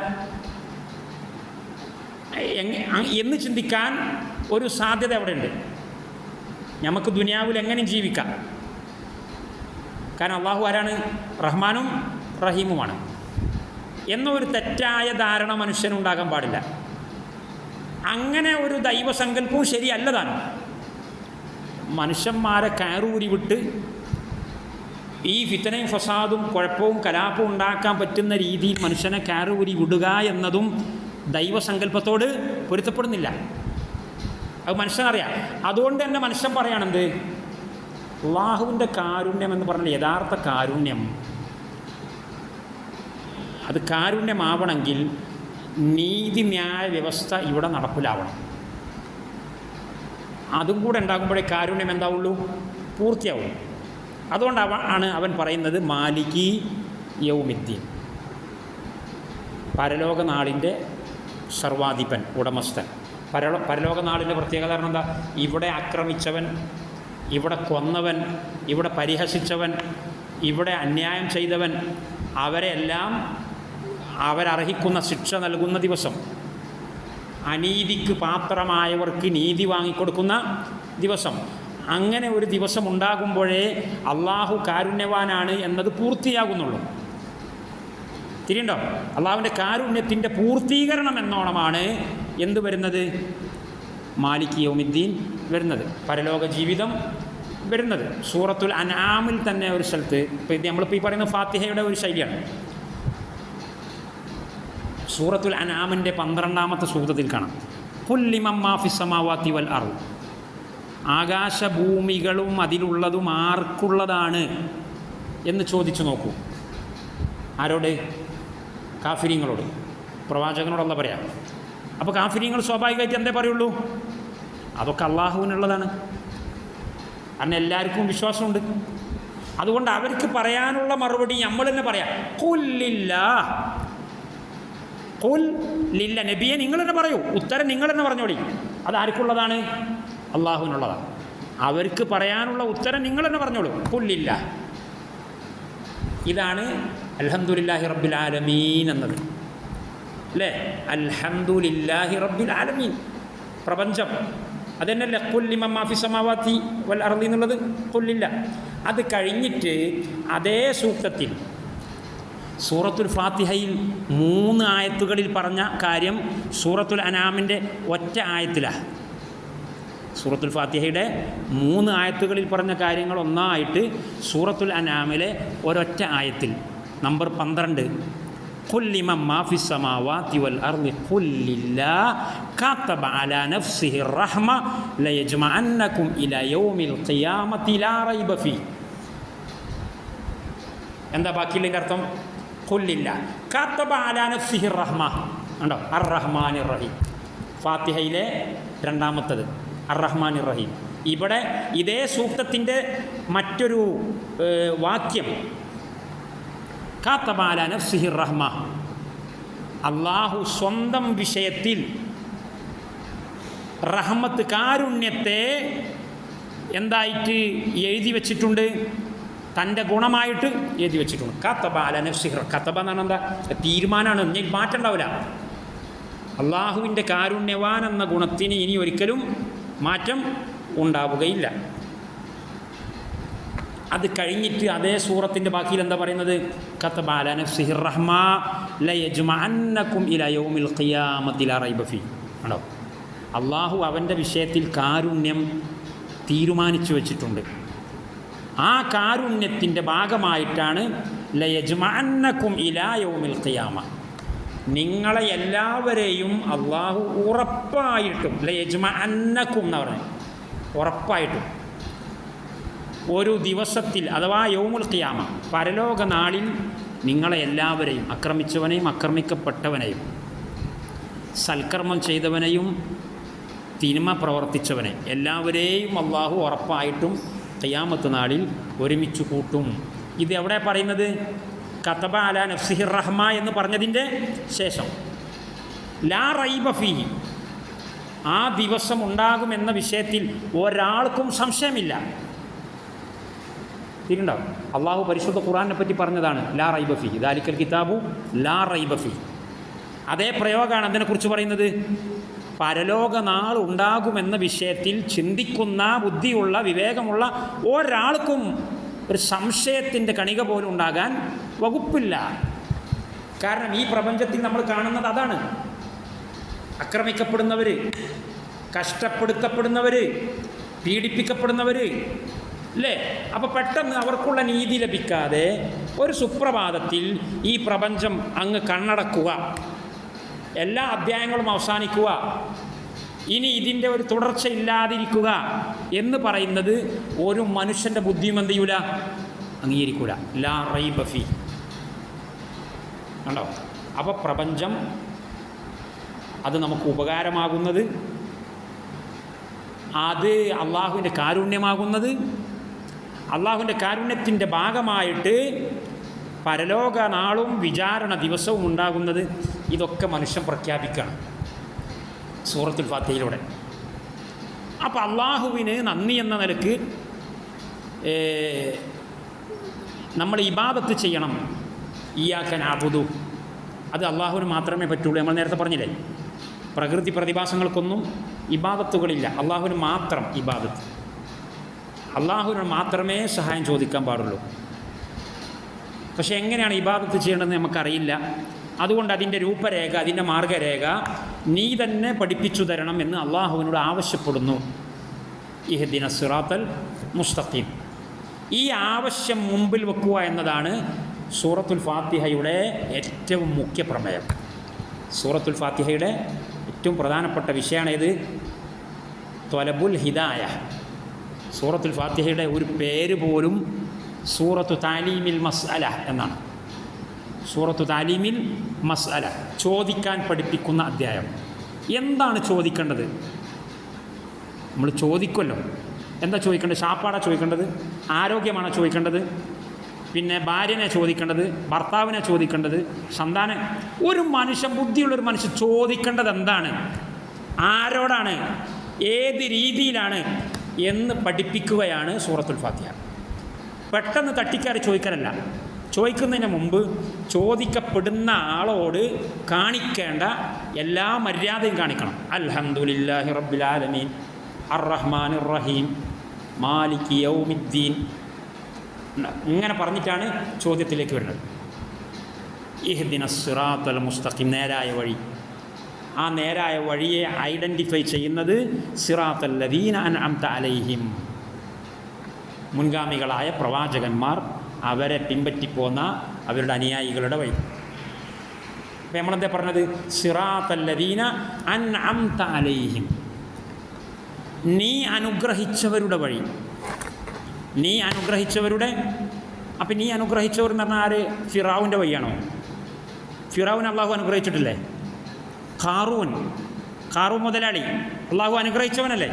Speaker 1: എന്ന് ചിന്തിക്കാൻ ഒരു സാധ്യത അവിടെ ഉണ്ട്. നമുക്ക് ദുനിയാവിൽ എങ്ങനെയും ജീവിക്കാം. കാരണം അള്ളാഹു ആരാണ്? റഹ്മാനും റഹീമുമാണ് എന്നൊരു തെറ്റായ ധാരണ മനുഷ്യനുണ്ടാകാൻ പാടില്ല. അങ്ങനെ ഒരു ദൈവസങ്കല്പവും ശരിയല്ലതാണ്. മനുഷ്യന്മാരെ കയറൂരി വിട്ട് ഈ ഫിത്തനയും ഫസാദും കുഴപ്പവും കലാപവും ഉണ്ടാക്കാൻ പറ്റുന്ന രീതിയിൽ മനുഷ്യനെ കയറൂരി വിടുക എന്നതും ദൈവസങ്കല്പത്തോട് പൊരുത്തപ്പെടുന്നില്ല. അത് മനുഷ്യനറിയാം. അതുകൊണ്ട് തന്നെ മനുഷ്യൻ പറയണെന്ത്? അള്ളാഹുവിൻ്റെ കാരുണ്യം എന്ന് പറഞ്ഞാൽ യഥാർത്ഥ കാരുണ്യം, അത് കാരുണ്യമാവണമെങ്കിൽ നീതിന്യായ വ്യവസ്ഥ ഇവിടെ നടപ്പിലാവണം. അതും കൂടെ ഉണ്ടാകുമ്പോഴേ കാരുണ്യം എന്താവുള്ളൂ? പൂർത്തിയാവുള്ളൂ. അതുകൊണ്ട് അവൻ പറയുന്നത് മാലികി യൗമിദ്ദീൻ, പരലോക നാളിൻ്റെ സർവാധിപൻ, ഉടമസ്ഥൻ. പരലോക നാളിൻ്റെ പ്രത്യേകത കാരണം എന്താ? ഇവിടെ ആക്രമിച്ചവൻ, ഇവിടെ കൊന്നവൻ, ഇവിടെ പരിഹസിച്ചവൻ, ഇവിടെ അന്യായം ചെയ്തവൻ, അവരെല്ലാം അവരർഹിക്കുന്ന ശിക്ഷ നൽകുന്ന ദിവസം, അനീതിക്ക് പാത്രമായവർക്ക് നീതി വാങ്ങിക്കൊടുക്കുന്ന ദിവസം. അങ്ങനെ ഒരു ദിവസം ഉണ്ടാകുമ്പോഴേ അള്ളാഹു കാരുണ്യവാനാണ് എന്നത് പൂർത്തിയാകുന്നുള്ളൂ. തിരിയുണ്ടോ? അള്ളാഹുവിൻ്റെ കാരുണ്യത്തിൻ്റെ പൂർത്തീകരണം എന്നോണമാണ് എന്ത് വരുന്നത്? മാലിക് യൗമിദ്ദീൻ വരുന്നത്, പരലോക ജീവിതം വരുന്നത്. സൂറത്തുൽ അൻആമിൽ തന്നെ ഒരു സ്ഥലത്ത്, ഇപ്പോൾ നമ്മളിപ്പോൾ ഈ പറയുന്ന ഫാത്തിഹയുടെ ഒരു ശൈലിയാണ്. സൂറത്തുൽ അൻആമിൻ്റെ 12-ാമത്തെ സൂക്തത്തിൽ കാണാം, ഖുൽ ലിമൻ മാ ഫിസ് സമാവാതി വൽ അർദ്, ആകാശഭൂമികളും അതിലുള്ളതും ആർക്കുള്ളതാണ് എന്ന് ചോദിച്ചു നോക്കൂ. ആരോട്? കാഫിരീങ്ങളോട്. പ്രവാചകനോടല്ല പറയാം. അപ്പോൾ കാഫിരീങ്ങൾ സ്വാഭാവികമായിട്ട് എന്തേ പറയുള്ളൂ? അതൊക്കെ അള്ളാഹുവിനുള്ളതാണ്. കാരണം എല്ലാവർക്കും വിശ്വാസമുണ്ട്. അതുകൊണ്ട് അവർക്ക് പറയാനുള്ള മറുപടി നമ്മൾ തന്നെ പറയാം, ഖുൽ ലില്ലാഹ്, ഖുൽ ലില്ല. നബിയെ നിങ്ങൾ തന്നെ പറയൂ, ഉത്തരം നിങ്ങൾ തന്നെ പറഞ്ഞോളി. അതാർക്കുള്ളതാണ്? അള്ളാഹുവിനുള്ളതാണ്. അവർക്ക് പറയാനുള്ള ഉത്തരം നിങ്ങൾ തന്നെ പറഞ്ഞോളൂ, ഖുൽ ലില്ലാഹ്. ഇതാണ് അൽഹംദുലില്ലാഹി റബ്ബിൽ ആലമീൻ എന്നത്, അല്ലേ? അൽഹംദുലില്ലാഹി റബ്ബിൽ ആലമീൻ, പ്രപഞ്ചം. അതന്നെയല്ലേ ഖുൽ ലിമൻ മാ ഫിസ് സമാവാതി വൽ അർദി എന്നുള്ളത്? ഖുൽ ലില്ലാഹ്. അത് കഴിഞ്ഞിട്ട് അതേ സൂക്തത്തിൽ സൂറത്തുൽ ഫാത്തിഹയിൽ 3 ആയത്തുകളിൽ പറഞ്ഞ കാര്യം സൂറത്തുൽ അനാമിൻ്റെ ഒറ്റ ആയത്തിലാണ്. സൂറത്തുൽ ഫാത്തിഹയുടെ 3 ആയത്തുകളിൽ പറഞ്ഞ കാര്യങ്ങൾ ഒന്നായിട്ട് സൂറത്തുൽ അനാമിലെ ഒരൊറ്റ ആയത്തിൽ നമ്പർ 12, ഖുൽ ലിമൻ മാ ഫിസ് സമാവാതി വൽ അർദി ഖുൽ ലില്ലാഹ് കതബ അലാ നഫ്സിഹി റഹ്മ ലയജ്മഅന്നകും ഇലാ യൗമിൽ ഖിയാമത്തി ലാ റൈബ ഫീ. എന്താ ബാക്കിയില്ലെങ്കിൽ അർത്ഥം? ഖുൽ ലില്ലാഹ് കതബ അലാ നഫ്സിഹി റഹ്മ. ഉണ്ടോ? അർ റഹ്മാനിർ റഹീം. ഫാത്തിഹയിലെ 2-ാമത്തത് അർ റഹ്മാനിർ റഹീം. ഇവിടെ ഇതേ സൂക്തത്തിൻ്റെ മറ്റൊരു വാക്യം കതബ അലാ നഫ്സിഹി റഹ്മ. അള്ളാഹു സ്വന്തം വിഷയത്തിൽ റഹ്മത്ത്, കാരുണ്യത്തെ എന്തായിട്ട് എഴുതി വച്ചിട്ടുണ്ട്? തൻ്റെ ഗുണമായിട്ട് എഴുതി വെച്ചിട്ടുണ്ട്. കതബ അലാ നഫ്സിഹി. കതബ എന്ന് പറഞ്ഞാൽ എന്താ? തീരുമാനമാണ്, ഇനി മാറ്റം ഉണ്ടാവില്ല. അള്ളാഹുവിൻ്റെ കാരുണ്യവാൻ എന്ന ഗുണത്തിന് ഇനി ഒരിക്കലും മാറ്റം ഉണ്ടാവുകയില്ല. അത് കഴിഞ്ഞിട്ട് അതേ സൂറത്തിൻ്റെ ബാക്കിയിൽ എന്താ പറയുന്നത്? കതബ അലാ നഫ്സിഹി റഹ്മ ലയജ്മഅന്നകും ഇലാ യൗമിൽ ഖിയാമത്തി ലാ റൈബ ഫീ. ആണോ? അള്ളാഹു അവൻ്റെ വിഷയത്തിൽ കാരുണ്യം തീരുമാനിച്ചു വച്ചിട്ടുണ്ട്. ആ കാരുണ്യത്തിൻ്റെ ഭാഗമായിട്ടാണ് ലയജ്മഅന്നകും ഇലാ യൗമിൽ ഖിയാമ, നിങ്ങളെ എല്ലാവരെയും അള്ളാഹു ഉറപ്പായിട്ടും, ലയജ്മഅന്നകും എന്ന് പറഞ്ഞത് ഉറപ്പായിട്ടും, ഒരു ദിവസത്തിൽ അഥവാ യൗമുൽ ഖിയാമ, പരലോക നാളിൽ നിങ്ങളെ എല്ലാവരെയും, ആക്രമിച്ചവനെയും ആക്രമിക്കപ്പെട്ടവനെയും, സൽക്കർമ്മം ചെയ്തവനെയും തിന്മ പ്രവർത്തിച്ചവനെ എല്ലാവരെയും അള്ളാഹു ഉറപ്പായിട്ടും ഖിയാമത്ത് നാളിൽ ഒരുമിച്ച് കൂട്ടും. ഇത് എവിടെ പറയുന്നത്? കതബ അലാ നഫ്സിഹി റഹ്മ എന്ന് പറഞ്ഞതിൻ്റെ ശേഷം ലാ റൈബ ഫീഹി, ആ ദിവസം ഉണ്ടാകുമെന്ന വിഷയത്തിൽ ഒരാൾക്കും സംശയമില്ല. തിരുണ്ടാവും. അള്ളാഹു പരിശുദ്ധ ഖുർആനെ പറ്റി പറഞ്ഞതാണ് ലാ റൈബ ഫീഹി, ദാലിക്കൽ കിതാബു ലാ റൈബ ഫീഹി. അതേ പ്രയോഗമാണ് അതിനെക്കുറിച്ച് പറയുന്നത്. പരലോക നാൾ ഉണ്ടാകുമെന്ന വിഷയത്തിൽ ചിന്തിക്കുന്ന ബുദ്ധിയുള്ള വിവേകമുള്ള ഒരാൾക്കും ഒരു സംശയത്തിൻ്റെ കണിക പോലും ഉണ്ടാകാൻ വകുപ്പില്ല. കാരണം ഈ പ്രപഞ്ചത്തിൽ നമ്മൾ കാണുന്നത് അതാണ്. ആക്രമിക്കപ്പെടുന്നവർ, കഷ്ടപ്പെടുത്തപ്പെടുന്നവർ, പീഡിപ്പിക്കപ്പെടുന്നവർ, അല്ലേ? അപ്പോൾ പെട്ടെന്ന് അവർക്കുള്ള നീതി ലഭിക്കാതെ ഒരു സുപ്രഭാതത്തിൽ ഈ പ്രപഞ്ചം അങ്ങ് കണ്ണടക്കുക, എല്ലാ അധ്യായങ്ങളും അവസാനിക്കുക, ഇനി ഇതിൻ്റെ ഒരു തുടർച്ചയില്ലാതിരിക്കുക എന്ന് പറയുന്നത് ഒരു മനുഷ്യൻ്റെ ബുദ്ധിയും എന്ത് ചെയ്യൂല, അംഗീകരിക്കൂല. ലാ റൈബ ഫീ. കണ്ടോ? അപ്പോൾ പ്രപഞ്ചം അത് നമുക്ക് ഉപകാരമാകുന്നത്, അത് അള്ളാഹുവിൻ്റെ കാരുണ്യമാകുന്നത്, അള്ളാഹുവിൻ്റെ കാരുണ്യത്തിൻ്റെ ഭാഗമായിട്ട് പരലോക നാളും വിചാരണ ദിവസവും ഉണ്ടാകുന്നത്, ഇതൊക്കെ മനുഷ്യൻ പ്രഖ്യാപിക്കണം സൂറത്തുൽ ഫാത്തിഹയിലൂടെ. അപ്പോൾ അള്ളാഹുവിന് നന്ദി എന്ന നിലക്ക് നമ്മൾ ഇബാദത്ത് ചെയ്യണം. ഇയ്യാക നഅ്ബുദു, അത് അള്ളാഹുവിന് മാത്രമേ പറ്റുള്ളൂ. നമ്മൾ നേരത്തെ പറഞ്ഞില്ലേ, പ്രകൃതി പ്രതിഭാസങ്ങൾക്കൊന്നും ഇബാദത്തുകളില്ല, അള്ളാഹുവിന് മാത്രം ഇബാദത്ത്. അള്ളാഹുവിന് മാത്രമേ സഹായം ചോദിക്കാൻ പാടുള്ളൂ. പക്ഷേ എങ്ങനെയാണ് ഇബാദത്ത് ചെയ്യേണ്ടതെന്ന് നമുക്കറിയില്ല. അതുകൊണ്ട് അതിൻ്റെ രൂപരേഖ, അതിൻ്റെ മാർഗരേഖ നീ തന്നെ പഠിപ്പിച്ചു തരണം എന്ന് അള്ളാഹുവിനോട് ആവശ്യപ്പെടുന്നു. ഇഹ്ദിന സിറാത്തൽ മുസ്തഖീം. ഈ ആവശ്യം മുമ്പിൽ വെക്കുക എന്നതാണ് സൂറത്തുൽ ഫാത്തിഹയുടെ ഏറ്റവും മുഖ്യ പ്രമേയം. സൂറത്തുൽ ഫാത്തിഹയുടെ ഏറ്റവും പ്രധാനപ്പെട്ട വിഷയമാണ് ഇത്, ത്വലബുൽ ഹിദായ. സൂറത്തുൽ ഫാത്തിഹയുടെ ഒരു പേര് പോലും സൂറത്തു താലീമിൽ മസ്അല എന്നാണ്. സൂറത്തു താലീമിൽ മസ്അല, ചോദിക്കാൻ പഠിപ്പിക്കുന്ന അധ്യായം. എന്താണ് ചോദിക്കേണ്ടത്? നമ്മൾ ചോദിക്കുമല്ലോ. എന്താ ചോദിക്കേണ്ടത്? ശാപ്പാടാണ് ചോദിക്കേണ്ടത്? ആരോഗ്യമാണോ ചോദിക്കേണ്ടത്? പിന്നെ ഭാര്യനെ ചോദിക്കേണ്ടത്? ഭർത്താവിനെ ചോദിക്കേണ്ടത്? സന്താനം? ഒരു മനുഷ്യൻ, ബുദ്ധിയുള്ളൊരു മനുഷ്യൻ ചോദിക്കേണ്ടത് എന്താണ്, ആരോടാണ്, ഏത് രീതിയിലാണ് എന്ന് പഠിപ്പിക്കുകയാണ് സൂറത്തുൽ ഫാത്തിഹ. പെട്ടെന്ന് തട്ടിക്കാറി ചോദിക്കാനല്ല. ചോദിക്കുന്നതിന് മുമ്പ് ചോദിക്കപ്പെടുന്ന ആളോട് കാണിക്കേണ്ട എല്ലാ മര്യാദയും കാണിക്കണം. അൽഹംദുലില്ലാഹി റബ്ബിൽ ആലമീൻ അർറഹ്മാനിർ റഹീം മാലികി യൗമിദ്ദീൻ, ഇങ്ങനെ പറഞ്ഞിട്ടാണ് ചോദ്യത്തിലേക്ക് വരുന്നത്. ഇഹ്ദിനസ് സിറാത്തൽ മുസ്തഖീം, നേരായ വഴി. ആ നേരായ വഴിയെ ഐഡൻറ്റിഫൈ ചെയ്യുന്നത് സിറാത്തൽ ലദീന അൻഅംത അലൈഹിം, മുൻഗാമികളായ പ്രവാചകന്മാർ അവരെ പിൻപറ്റിപ്പോന്ന അവരുടെ അനുയായികളുടെ വഴി. അപ്പം നമ്മളെന്താ പറഞ്ഞത്? സിറാത്തൽ ലദീന അൻഅംത അലൈഹിം, നീ അനുഗ്രഹിച്ചവരുടെ വഴി. നീ അനുഗ്രഹിച്ചവരുടെ, അപ്പം നീ അനുഗ്രഹിച്ചവർ എന്ന് പറഞ്ഞാൽ ആര്? ഫിറഔൻ്റെ വഴിയാണോ? ഫിറൗൻ അള്ളാഹു അനുഗ്രഹിച്ചിട്ടില്ലേ? ഖാറൂൻ മുതലാളി അള്ളാഹു അനുഗ്രഹിച്ചവനല്ലേ?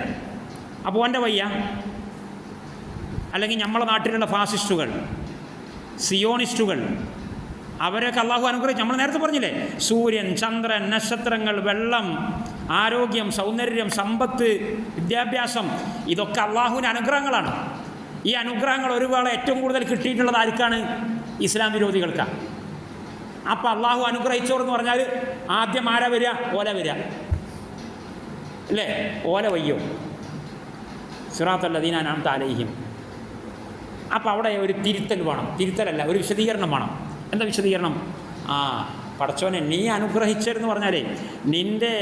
Speaker 1: അപ്പോൾ ഓൻ്റെ വയ്യ? അല്ലെങ്കിൽ നമ്മളെ നാട്ടിലുള്ള ഫാസിസ്റ്റുകൾ, സിയോണിസ്റ്റുകൾ, അവരൊക്കെ അള്ളാഹു അനുഗ്രഹിച്ചു. നമ്മൾ നേരത്തെ പറഞ്ഞില്ലേ, സൂര്യൻ, ചന്ദ്രൻ, നക്ഷത്രങ്ങൾ, വെള്ളം, ആരോഗ്യം, സൗന്ദര്യം, സമ്പത്ത്, വിദ്യാഭ്യാസം, ഇതൊക്കെ അള്ളാഹുവിൻ്റെ അനുഗ്രഹങ്ങളാണ്. ഈ അനുഗ്രഹങ്ങൾ ഒരുപാട് ഏറ്റവും കൂടുതൽ കിട്ടിയിട്ടുള്ളത് ആർക്കാണ്? ഇസ്ലാം വിരോധികൾക്കാണ്. അപ്പം അള്ളാഹു അനുഗ്രഹിച്ചവർ എന്ന് പറഞ്ഞാൽ ആദ്യം ആരാ വരിക? ഓല വരിക അല്ലേ? ഓല വയ്യോ, സിറാത്തൽ ലദീന അൻഅംത അലൈഹിം. അപ്പം അവിടെ ഒരു തിരുത്തൽ വേണം. തിരുത്തലല്ല, ഒരു വിശദീകരണം വേണം. എന്താ വിശദീകരണം? പടച്ചോനെ നീ അനുഗ്രഹിച്ചതെന്ന് പറഞ്ഞാലേ നിൻ്റെ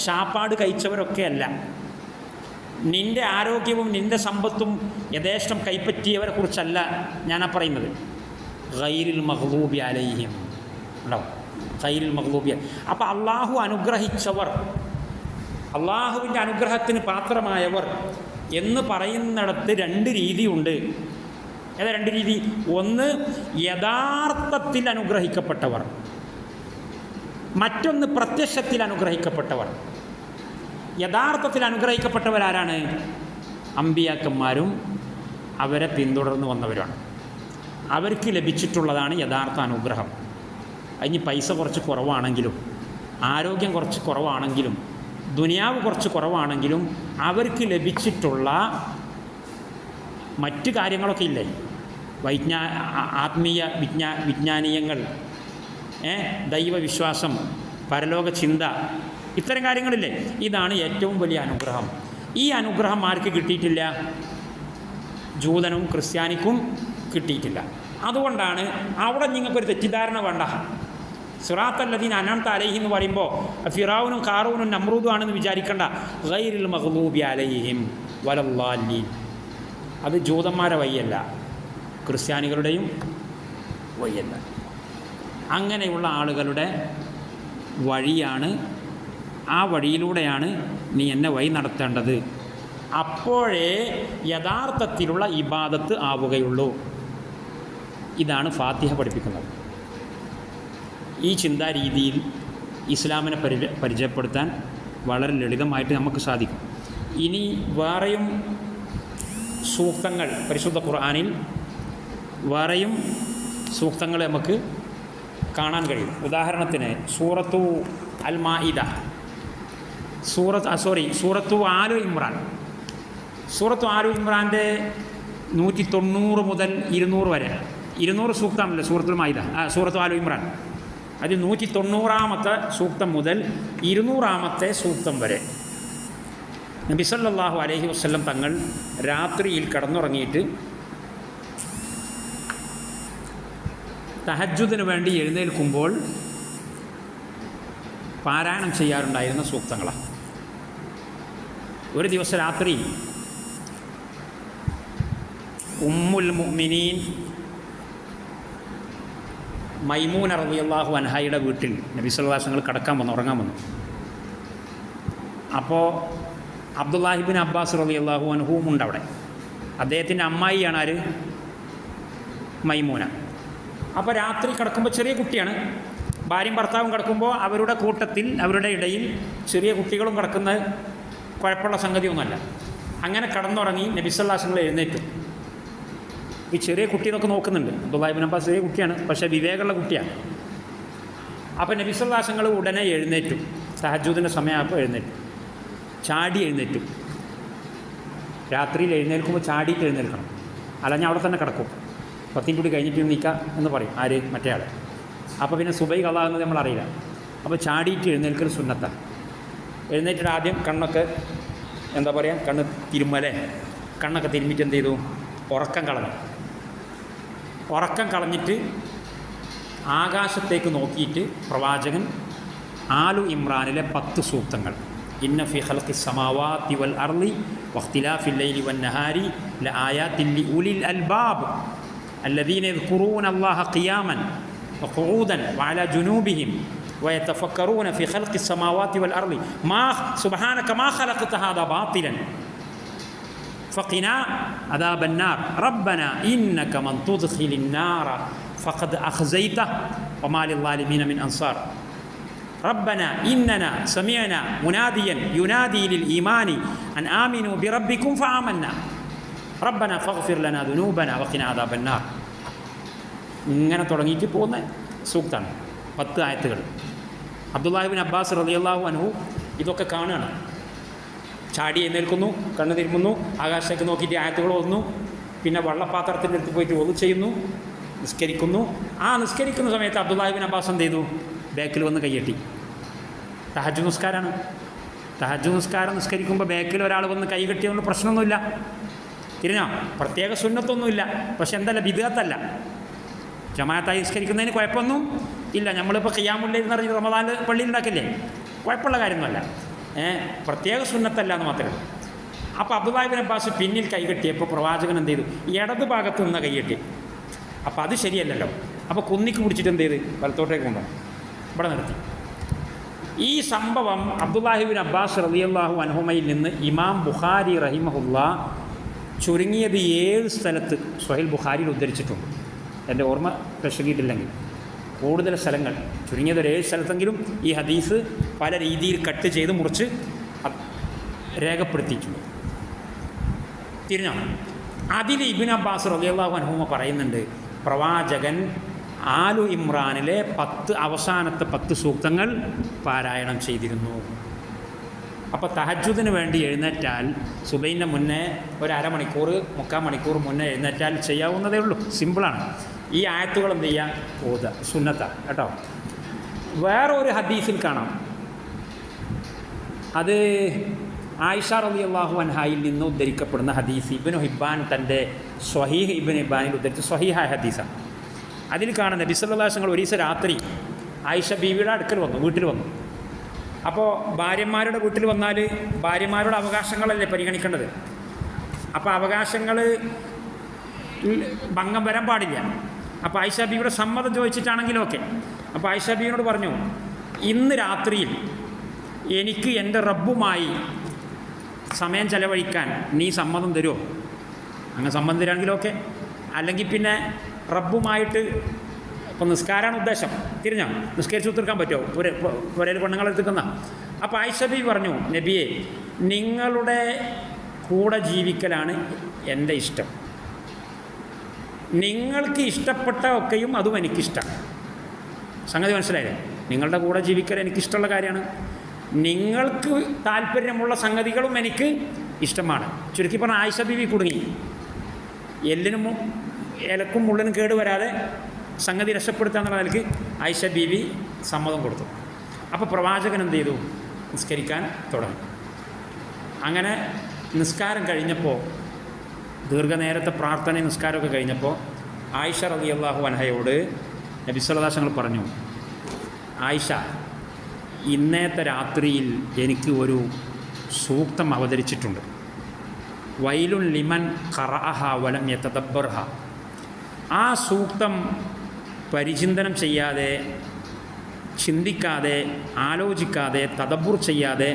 Speaker 1: ശാപ്പാട് കഴിച്ചവരൊക്കെ അല്ല, നിൻ്റെ ആരോഗ്യവും നിൻ്റെ സമ്പത്തും യഥേഷ്ടം കൈപ്പറ്റിയവരെ കുറിച്ചല്ല ഞാനാ പറയുന്നത്. ഗൈരിൽ മഗ്ദൂബി അലൈഹിം ഉണ്ടാവും, ഗൈരിൽ മഗ്ദൂബി. അപ്പം അള്ളാഹു അനുഗ്രഹിച്ചവർ, അള്ളാഹുവിൻ്റെ അനുഗ്രഹത്തിന് പാത്രമായവർ എന്ന് പറയുന്നിടത്ത് രണ്ട് രീതിയുണ്ട്. ഏതാ രണ്ട് രീതി? ഒന്ന് യഥാർത്ഥത്തിൽ അനുഗ്രഹിക്കപ്പെട്ടവർ, മറ്റൊന്ന് പ്രത്യക്ഷത്തിൽ അനുഗ്രഹിക്കപ്പെട്ടവർ. യഥാർത്ഥത്തിൽ അനുഗ്രഹിക്കപ്പെട്ടവരാരാണ്? അമ്പിയാക്കന്മാരും അവരെ പിന്തുടർന്ന് വന്നവരാണ്. അവർക്ക് ലഭിച്ചിട്ടുള്ളതാണ് യഥാർത്ഥ അനുഗ്രഹം. അതിന് പൈസ കുറച്ച് കുറവാണെങ്കിലും, ആരോഗ്യം കുറച്ച് കുറവാണെങ്കിലും, ദുനിയാവ് കുറച്ച് കുറവാണെങ്കിലും അവർക്ക് ലഭിച്ചിട്ടുള്ള മറ്റ് കാര്യങ്ങളൊക്കെ ഇല്ലേ? ആത്മീയ വിജ്ഞാനീയങ്ങൾ, ദൈവവിശ്വാസം, പരലോക ചിന്ത, ഇത്തരം കാര്യങ്ങളില്ലേ? ഇതാണ് ഏറ്റവും വലിയ അനുഗ്രഹം. ഈ അനുഗ്രഹം ആർക്ക് കിട്ടിയിട്ടില്ല? ജൂതനും ക്രിസ്ത്യാനിക്കും കിട്ടിയിട്ടില്ല. അതുകൊണ്ടാണ് അവിടെ നിങ്ങൾക്കൊരു തെറ്റിദ്ധാരണ വേണ്ട. സിറാത്തൽ ലദീന അൻഅംത അലൈഹിം എന്ന് പറയുമ്പോൾ ഫിറഔനും ഖാറൂനും നമ്രൂദും ആണെന്ന് വിചാരിക്കേണ്ട. ഗൈരിൽ മഗ്ദൂബി അലൈഹിം വലദ്ദാലീൻ, അത് ജൂതന്മാരെ വഴിയല്ല, ക്രിസ്ത്യാനികളുടെയും വഴിയല്ല. അങ്ങനെയുള്ള ആളുകളുടെ വഴിയാണ്, ആ വഴിയിലൂടെയാണ് നീ എന്നെ വഴി നടത്തേണ്ടത്. അപ്പോഴേ യഥാർത്ഥത്തിലുള്ള ഇബാദത്ത് ആവുകയുള്ളൂ. ഇതാണ് ഫാത്തിഹ പഠിപ്പിക്കുന്നത്. ഈ ചിന്താരീതിയിൽ ഇസ്ലാമിനെ പരിചയപ്പെടുത്താൻ വളരെ ലളിതമായിട്ട് നമുക്ക് സാധിക്കും. ഇനി വേറെയും സൂക്തങ്ങൾ, പരിശുദ്ധ ഖുർആനിൽ വേറെയും സൂക്തങ്ങൾ നമുക്ക് കാണാൻ കഴിയും. ഉദാഹരണത്തിന് സൂറത്തു അൽ മാഇദ, സൂറത്തു ആലു ഇമ്രാൻ. സൂറത്തു ആലു ഇമ്രാൻ്റെ 190 മുതൽ 200 വരെ, 200 സൂക്തമാണല്ലോ സൂറത്തുൽ മാഇദ, സൂറത്തു ആലു ഇമ്രാൻ. അത് 190ാമത്തെ സൂക്തം മുതൽ 200ാമത്തെ സൂക്തം വരെ നബി സല്ലല്ലാഹു അലൈഹി വസല്ലം തങ്ങൾ രാത്രിയിൽ കിടന്നുറങ്ങിയിട്ട് തഹജ്ജുദിന് വേണ്ടി എഴുന്നേൽക്കുമ്പോൾ പാരായണം ചെയ്യാറുണ്ടായിരുന്ന സൂക്തങ്ങളാണ്. ഒരു ദിവസം രാത്രി ഉമ്മുൽ മുഅ്മിനീൻ മൈമൂന റളിയല്ലാഹു അൻഹയുടെ വീട്ടിൽ നബി സല്ലല്ലാഹു അലൈഹി വസല്ലം കിടക്കാൻ വന്നു, ഉറങ്ങാൻ വന്നു. അപ്പോൾ അബ്ദുല്ലാഹിബ്ൻ അബ്ബാസ് റളിയല്ലാഹു അൻഹുവും ഉണ്ട് അവിടെ. അദ്ദേഹത്തിൻ്റെ അമ്മായിയാണ് ആര്? മൈമൂന. അപ്പോൾ രാത്രി കിടക്കുമ്പോൾ ചെറിയ കുട്ടിയാണ്, ഭാര്യയും ഭർത്താവും കിടക്കുമ്പോൾ അവരുടെ കൂട്ടത്തിൽ അവരുടെ ഇടയിൽ ചെറിയ കുട്ടികളും കിടക്കുന്ന കുഴപ്പമുള്ള സംഗതിയൊന്നുമല്ല. അങ്ങനെ കടന്നുറങ്ങി നബി സല്ലല്ലാഹു അലൈഹി വസല്ലം എഴുന്നേറ്റു. ഈ ചെറിയ കുട്ടി ഇതൊക്കെ നോക്കുന്നുണ്ട്. അബ്ദുല്ലാഹിബ്ൻ അബ്ബാസ് ചെറിയ കുട്ടിയാണ്, പക്ഷേ വിവേകമുള്ള കുട്ടിയാണ്. അപ്പോൾ നബി സല്ലല്ലാഹു അലൈഹി വസല്ലം ഉടനെ എഴുന്നേറ്റു. തഹജ്ജുദിൻ്റെ സമയമായപ്പോൾ എഴുന്നേറ്റു, ചാടി എഴുന്നേറ്റു. രാത്രിയിൽ എഴുന്നേൽക്കുമ്പോൾ ചാടിയിട്ട് എഴുന്നേൽക്കണം, അല്ലെങ്കിൽ അവിടെ തന്നെ കിടക്കും. 10 കൂടി കഴിഞ്ഞിട്ട് നീക്കാം എന്ന് പറയും. ആര്? മറ്റേ ആൾ. അപ്പോൾ പിന്നെ സുബൈ കളാകുന്നത് നമ്മളറിയില്ല. അപ്പോൾ ചാടിയിട്ട് എഴുന്നേൽക്കൽ സുന്നത്താണ്. എഴുന്നേറ്റിട്ട് ആദ്യം കണ്ണൊക്കെ എന്താ പറയുക, കണ്ണ് തിരുമ്മലേ, കണ്ണൊക്കെ തിരുമ്മിട്ട് എന്ത് ചെയ്തു? ഉറക്കം കളഞ്ഞു. ഉറക്കം കളഞ്ഞിട്ട് ആകാശത്തേക്ക് നോക്കിയിട്ട് പ്രവാചകൻ ആലു ഇമ്രാനിലെ 10 സൂക്തങ്ങൾ, ഇന്ന ഫി ഖൽഖി സമാവാതി വൽ അർളി വഖ്തിലാഫിൽ ലൈലി വൻ നഹാരി ലആയാതിൻ ലിഉലിൽ അൽബാബ് الذين يذكرون الله قياما وقعودا وعلى جنوبهم ويتفكرون في خلق السماوات والأرض ما سبحانك ما خلقت هذا باطلا فقنا عذاب النار ربنا إنك من تدخل النار فقد أخزيته وما للظالمين من أنصار ربنا إننا سمعنا مناديا ينادي للإيمان أن آمنوا بربكم فآمنا റബ്ബന ഫഗ്ഫിർ ലനാ ദുനൂബന വഖിനാ അദാബന്നാർ. ഇങ്ങനെ തുടങ്ങിയിട്ട് പോകുന്ന സൂക്താണ്. 10 ആയത്തുകൾ. അബ്ദുല്ലാഹിബ്ൻ അബ്ബാസ് റളിയല്ലാഹു അൻഹു ഇതൊക്കെ കാണുകയാണ്. ചാടി എഴുന്നേൽക്കുന്നു, കണ്ണ് തിരുമുന്നു, ആകാശത്തേക്ക് നോക്കിയിട്ട് ആയത്തുകൾ ഓതുന്നു. പിന്നെ വെള്ളപ്പാത്രത്തിൻ്റെ അടുത്ത് പോയിട്ട് ഒതു ചെയ്യുന്നു, നിസ്കരിക്കുന്നു. ആ നിസ്കരിക്കുന്ന സമയത്ത് അബ്ദുല്ലാഹിബ്ൻ അബ്ബാസ് എന്ത് ചെയ്തു? ബാക്കിൽ വന്ന് കൈയ്യട്ടി. തഹജ്ജുദ് നിസ്കാരമാണ്. തഹജ്ജുദ് നിസ്കാരം നിസ്കരിക്കുമ്പോൾ ബാക്കിൽ ഒരാൾ വന്ന് കൈ കെട്ടിയതുകൊണ്ട് പ്രശ്നമൊന്നുമില്ല. തിരിഞ്ഞോ? പ്രത്യേക സുന്നത്തൊന്നുമില്ല. പക്ഷെ എന്തല്ല, ബിദ്അത്തല്ല. ജമാഅത്തായി നിസ്കരിക്കുന്നതിന് കുഴപ്പമൊന്നും ഇല്ല. നമ്മളിപ്പോൾ ഖിയാമുൽ ലൈൽ എന്ന് പറഞ്ഞ് റമദാൻ പള്ളിയിൽ ഉണ്ടാക്കില്ലേ, കുഴപ്പമുള്ള കാര്യമൊന്നുമല്ല. പ്രത്യേക സുന്നത്തല്ല എന്ന് മാത്രമേ ഉള്ളൂ. അപ്പോൾ അബ്ദുല്ലാഹിബ്ൻ അബ്ബാസ് പിന്നിൽ കൈകെട്ടിയപ്പോൾ പ്രവാചകൻ എന്ത് ചെയ്തു? ഇടത് ഭാഗത്ത് നിന്ന് കൈകെട്ടി. അപ്പോൾ അത് ശരിയല്ലല്ലോ. അപ്പോൾ കുന്നിക്ക് പിടിച്ചിട്ട് എന്ത് ചെയ്ത്? വലത്തോട്ടേക്ക് കൊണ്ടുപോകും. ഇവിടെ നിർത്തി. ഈ സംഭവം അബ്ദുല്ലാഹിബ്ൻ അബ്ബാസ് റളിയല്ലാഹു അൻഹുമയിൽ നിന്ന് ഇമാം ബുഖാരി റഹിമഹുല്ലാ ചുരുങ്ങിയത് 7 സ്ഥലത്ത് സ്വഹീഹ് ബുഖാരിയിൽ ഉദ്ധരിച്ചിട്ടുണ്ട്. എൻ്റെ ഓർമ്മ രക്ഷകിയിട്ടില്ലെങ്കിൽ കൂടുതൽ സ്ഥലങ്ങൾ, ചുരുങ്ങിയത് 7 സ്ഥലത്തെങ്കിലും ഈ ഹദീസ് പല രീതിയിൽ കട്ട് ചെയ്ത് മുറിച്ച് രേഖപ്പെടുത്തിയിട്ടുണ്ട്. തിരിഞ്ഞോ? അതിൽ ഇബ്നു അബ്ബാസ് റളിയല്ലാഹു അൻഹുമ പറയുന്നുണ്ട്, പ്രവാചകൻ ആലു ഇമ്രാനിലെ 10 അവസാനത്തെ 10 സൂക്തങ്ങൾ പാരായണം ചെയ്തിരുന്നു. അപ്പോൾ തഹജ്ജുദിന് വേണ്ടി എഴുന്നേറ്റാൽ സുബൈൻ്റെ മുന്നേ ഒരു അരമണിക്കൂർ 3/4 മണിക്കൂർ മുന്നേ എഴുന്നേറ്റാൽ ചെയ്യാവുന്നതേ ഉള്ളൂ. സിമ്പിളാണ്. ഈ ആയത്തുകൾ എന്ത് ചെയ്യുക? ഓതുക. സുന്നത്താണ് കേട്ടോ. വേറൊരു ഹദീസിൽ കാണാം, അത് ആയിഷ റളിയല്ലാഹു അൻഹയിൽ നിന്ന് ഉദ്ധരിക്കപ്പെടുന്ന ഹദീസ്. ഇബ്നു ഹിബ്ബാൻ തൻ്റെ സ്വഹീഹ് ഇബ്നു ഹിബ്ബാനിൽ ഉദ്ധരിച്ച സ്വഹീഹായ ഹദീസാണ്. അതിൽ കാണുന്ന നബി സല്ലല്ലാഹു അലൈഹി വസല്ലം ഒരു ദിവസം രാത്രി ആയിഷ ബീവിയുടെ അടുക്കൽ വന്നു, വീട്ടിൽ വന്നു. അപ്പോൾ ഭാര്യമാരുടെ വീട്ടിൽ വന്നാൽ ഭാര്യമാരുടെ അവകാശങ്ങളല്ലേ പരിഗണിക്കേണ്ടത്. അപ്പോൾ അവകാശങ്ങൾ ഭംഗം വരാൻ പാടില്ല. അപ്പോൾ ആയിഷ ബീവിയുടെ സമ്മതം ചോദിച്ചിട്ടാണെങ്കിലും ഓക്കെ. അപ്പോൾ ആയിഷ ബീവിനോട് പറഞ്ഞു, ഇന്ന് രാത്രിയിൽ എനിക്ക് എൻ്റെ റബ്ബുമായി സമയം ചെലവഴിക്കാൻ നീ സമ്മതം തരുമോ? അങ്ങനെ സമ്മതം തരാമെങ്കിലും ഓക്കെ. അല്ലെങ്കിൽ പിന്നെ റബ്ബുമായിട്ട്, ഇപ്പോൾ നിസ്കാരമാണ് ഉദ്ദേശം, തിരിഞ്ഞോ? നിസ്കരിച്ച് തീർക്കാൻ പറ്റുമോ? ഒരേ പെണ്ണുങ്ങളെടുക്കുന്ന. അപ്പോൾ ആയിഷ ബീവി പറഞ്ഞു, നബിയെ, നിങ്ങളുടെ കൂടെ ജീവിക്കലാണ് എൻ്റെ ഇഷ്ടം. നിങ്ങൾക്ക് ഇഷ്ടപ്പെട്ട ഒക്കെയും അതും എനിക്കിഷ്ടം. സംഗതി മനസ്സിലായില്ലേ? നിങ്ങളുടെ കൂടെ ജീവിക്കൽ എനിക്കിഷ്ടമുള്ള കാര്യമാണ്. നിങ്ങൾക്ക് താല്പര്യമുള്ള സംഗതികളും എനിക്ക് ഇഷ്ടമാണ്. ചുരുക്കി പറഞ്ഞാൽ ആയിഷ ബീവി കുടുങ്ങി. എല്ലിനും ഇലക്കും മുള്ളിനും കേടുവരാതെ സംഗതി രക്ഷപ്പെടുത്താന്നുള്ള നിലയ്ക്ക് ആയിഷ ബീവി സമ്മതം കൊടുത്തു. അപ്പോൾ പ്രവാചകൻ എന്ത് ചെയ്തു? നിസ്കരിക്കാൻ തുടങ്ങി. അങ്ങനെ നിസ്കാരം കഴിഞ്ഞപ്പോൾ, ദീർഘനേരത്തെ പ്രാർത്ഥന നിസ്കാരമൊക്കെ കഴിഞ്ഞപ്പോൾ ആയിഷ റളിയല്ലാഹു അൻഹയോട് നബി സല്ലല്ലാഹു അലൈഹി വസല്ലം പറഞ്ഞു, ആയിഷ, ഇന്നത്തെ രാത്രിയിൽ എനിക്ക് ഒരു സൂക്തം അവതരിച്ചിട്ടുണ്ട്. വൈലുൻ ലിമൻ ഖറഅഹ വലം യതദബ്ബർഹ. ആ സൂക്തം പരിചിന്തനം ചെയ്യാതെ, ചിന്തിക്കാതെ, ആലോചിക്കാതെ, തദബ്ബുർ ചെയ്യാതെ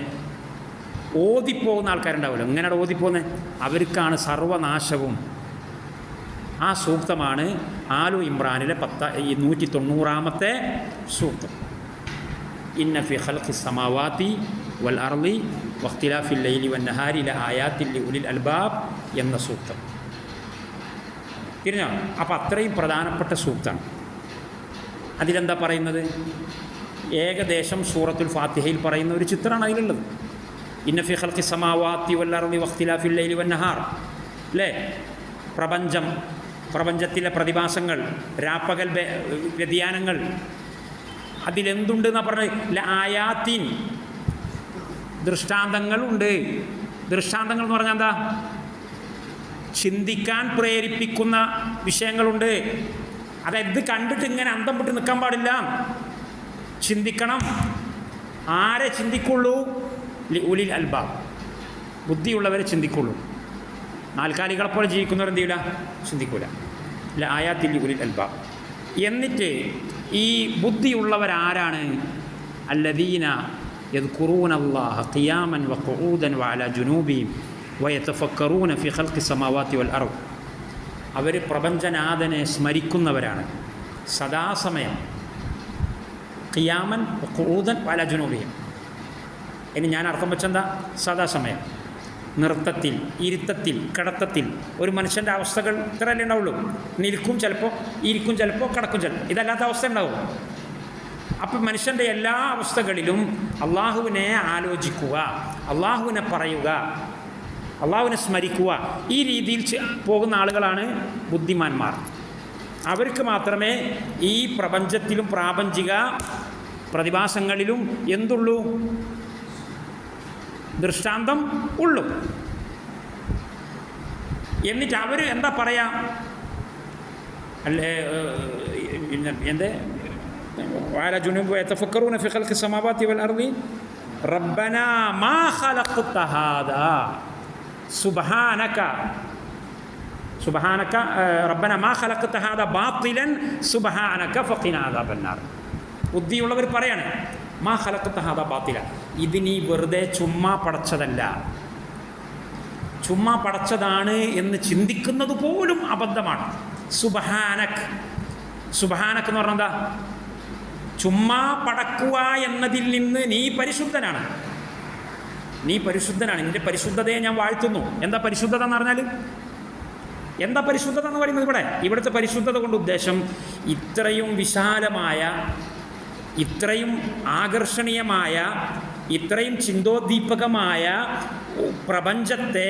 Speaker 1: ഓതിപ്പോകുന്ന ആൾക്കാരുണ്ടാവുമല്ലോ. ഇങ്ങനെ ഓതിപ്പോകുന്നത് അവർക്കാണ് സർവനാശവും. ആ സൂക്തമാണ് ആലു ഇമ്രാനിലെ 190-ാമത്തെ സൂക്തം. ഇന്ന ഫി ഖൽഖി സമാവാതി വൽ അർളി വഖ്തിലാഫിൽ ലൈലി വന്നഹാരി ലആയാത്തിൻ ലിഉലിൽ അൽബാബ് എന്ന സൂക്തം. തിരിഞ്ഞോ? അപ്പോൾ അത്രയും പ്രധാനപ്പെട്ട സൂക്തമാണ്. അതിലെന്താ പറയുന്നത്? ഏകദേശം സൂറത്തുൽ ഫാത്തിഹയിൽ പറയുന്ന ഒരു ചിത്രമാണ് അതിലുള്ളത്. ഇന്ന ഫി ഖൽഖി സമാവാതി വൽ അർളി വഖ്തിലാഫിൽ ലൈലി വന്നഹാർ. അല്ലേ? പ്രപഞ്ചത്തിലെ പ്രതിഭാസങ്ങൾ, രാപ്പകൽ വ്യതിയാനങ്ങൾ, അതിലെന്തുണ്ടെന്നാണ് പറഞ്ഞത്? ആയാത്തിൻ, ദൃഷ്ടാന്തങ്ങളുണ്ട്. ദൃഷ്ടാന്തങ്ങൾ എന്ന് പറഞ്ഞാൽ എന്താ? ചിന്തിക്കാൻ പ്രേരിപ്പിക്കുന്ന വിഷയങ്ങളുണ്ട്. അതായത് കണ്ടിട്ട് ഇങ്ങനെ അന്തം വിട്ട് നിൽക്കാൻ പാടില്ല, ചിന്തിക്കണം. ആരെ ചിന്തിക്കുള്ളൂ? ലിഉലിൽ അൽബാബ്, ബുദ്ധിയുള്ളവരെ ചിന്തിക്കുള്ളൂ. നാൽക്കാലികളെ പോലെ ജീവിക്കുന്നവരെന്ത് ചെയ്യില്ല? ചിന്തിക്കൂല. ആയാത്തിൽ ലിഉലിൽ അൽബാബ്. എന്നിട്ട് ഈ ബുദ്ധിയുള്ളവരാരാണ്? അല്ലദീന യദ്കുറൂനല്ലാഹ ഖിയാമൻ വഖുഊദൻ വഅലാ ജുനൂബിഹിം വയതഫക്കറൂന ഫി ഖൽഖി സമാവാതി വൽ അർദ്. അവർ പ്രപഞ്ചനാഥനെ സ്മരിക്കുന്നവരാണ് സദാസമയം. ഖിയാമൻ വഖുഊദൻ വഅലാ ജുനൂബിഹിം. ഇനി ഞാൻ അർത്ഥം വെച്ചെന്താ? സദാസമയം, നൃത്തത്തിൽ, ഇരുത്തത്തിൽ, കിടത്തത്തിൽ. ഒരു മനുഷ്യൻ്റെ അവസ്ഥകൾ ഇത്രയല്ലേ ഉണ്ടാവുള്ളൂ. നിൽക്കും ചിലപ്പോൾ, ഇരിക്കും ചിലപ്പോൾ, കിടക്കും ചിലപ്പോൾ. ഇതല്ലാത്ത അവസ്ഥ ഉണ്ടാവും. അപ്പം മനുഷ്യൻ്റെ എല്ലാ അവസ്ഥകളിലും അള്ളാഹുവിനെ ആലോചിക്കുക, അള്ളാഹുവിനെ പറയുക, അള്ളാഹുവിനെ സ്മരിക്കുക. ഈ രീതിയിൽ പോകുന്ന ആളുകളാണ് ബുദ്ധിമാന്മാർ. അവർക്ക് മാത്രമേ ഈ പ്രപഞ്ചത്തിലും പ്രാപഞ്ചിക പ്രതിഭാസങ്ങളിലും എന്തുള്ളൂ? ദൃഷ്ടാന്തം ഉള്ളൂ. എന്നിട്ട് അവർ എന്താ പറയാ? അല്ലേ എന്തേ? വഅലാ ജുനൂബിഹിം വയതഫക്കറൂന ഫി ഖൽഖി സമാവാതി വൽ അർളി റബ്ബനാ മാ ഖലഖ്ത ഹാദാ സുബ്ഹാനക റബ്ബനാ മാ ഖലഖ്ത ഹാദാ ബാത്തിലൻ സുബ്ഹാനക ഫഖിനാ അദാബന്നാർ. ബുദ്ധിയുള്ളവർ പറയാണ്, മാ ഖലഖ്ത ഹാദാ ബാത്തില, ഇത് നീ വെറുതെ ചുമ്മാ പടച്ചതല്ല, ചുമ്മാ പടച്ചതാണ് എന്ന് ചിന്തിക്കുന്നത് പോലും അബദ്ധമാണ്. സുബ്ഹാനക് എന്ന് പറഞ്ഞാൽ എന്താ? ചുമ്മാ പടക്കുക എന്നതിൽ നിന്ന് നീ പരിശുദ്ധനാണ്. നീ പരിശുദ്ധനാണ്. നിന്റെ പരിശുദ്ധതയെ ഞാൻ വാഴ്ത്തുന്നു. എന്താ പരിശുദ്ധത എന്ന് പറഞ്ഞാൽ? എന്താ പരിശുദ്ധത എന്ന് പറയുന്നത്? ഇവിടുത്തെ പരിശുദ്ധത കൊണ്ട് ഉദ്ദേശം ഇത്രയും വിശാലമായ, ഇത്രയും ആകർഷണീയമായ, ഇത്രയും ചിന്തോദ്ദീപകമായ പ്രപഞ്ചത്തെ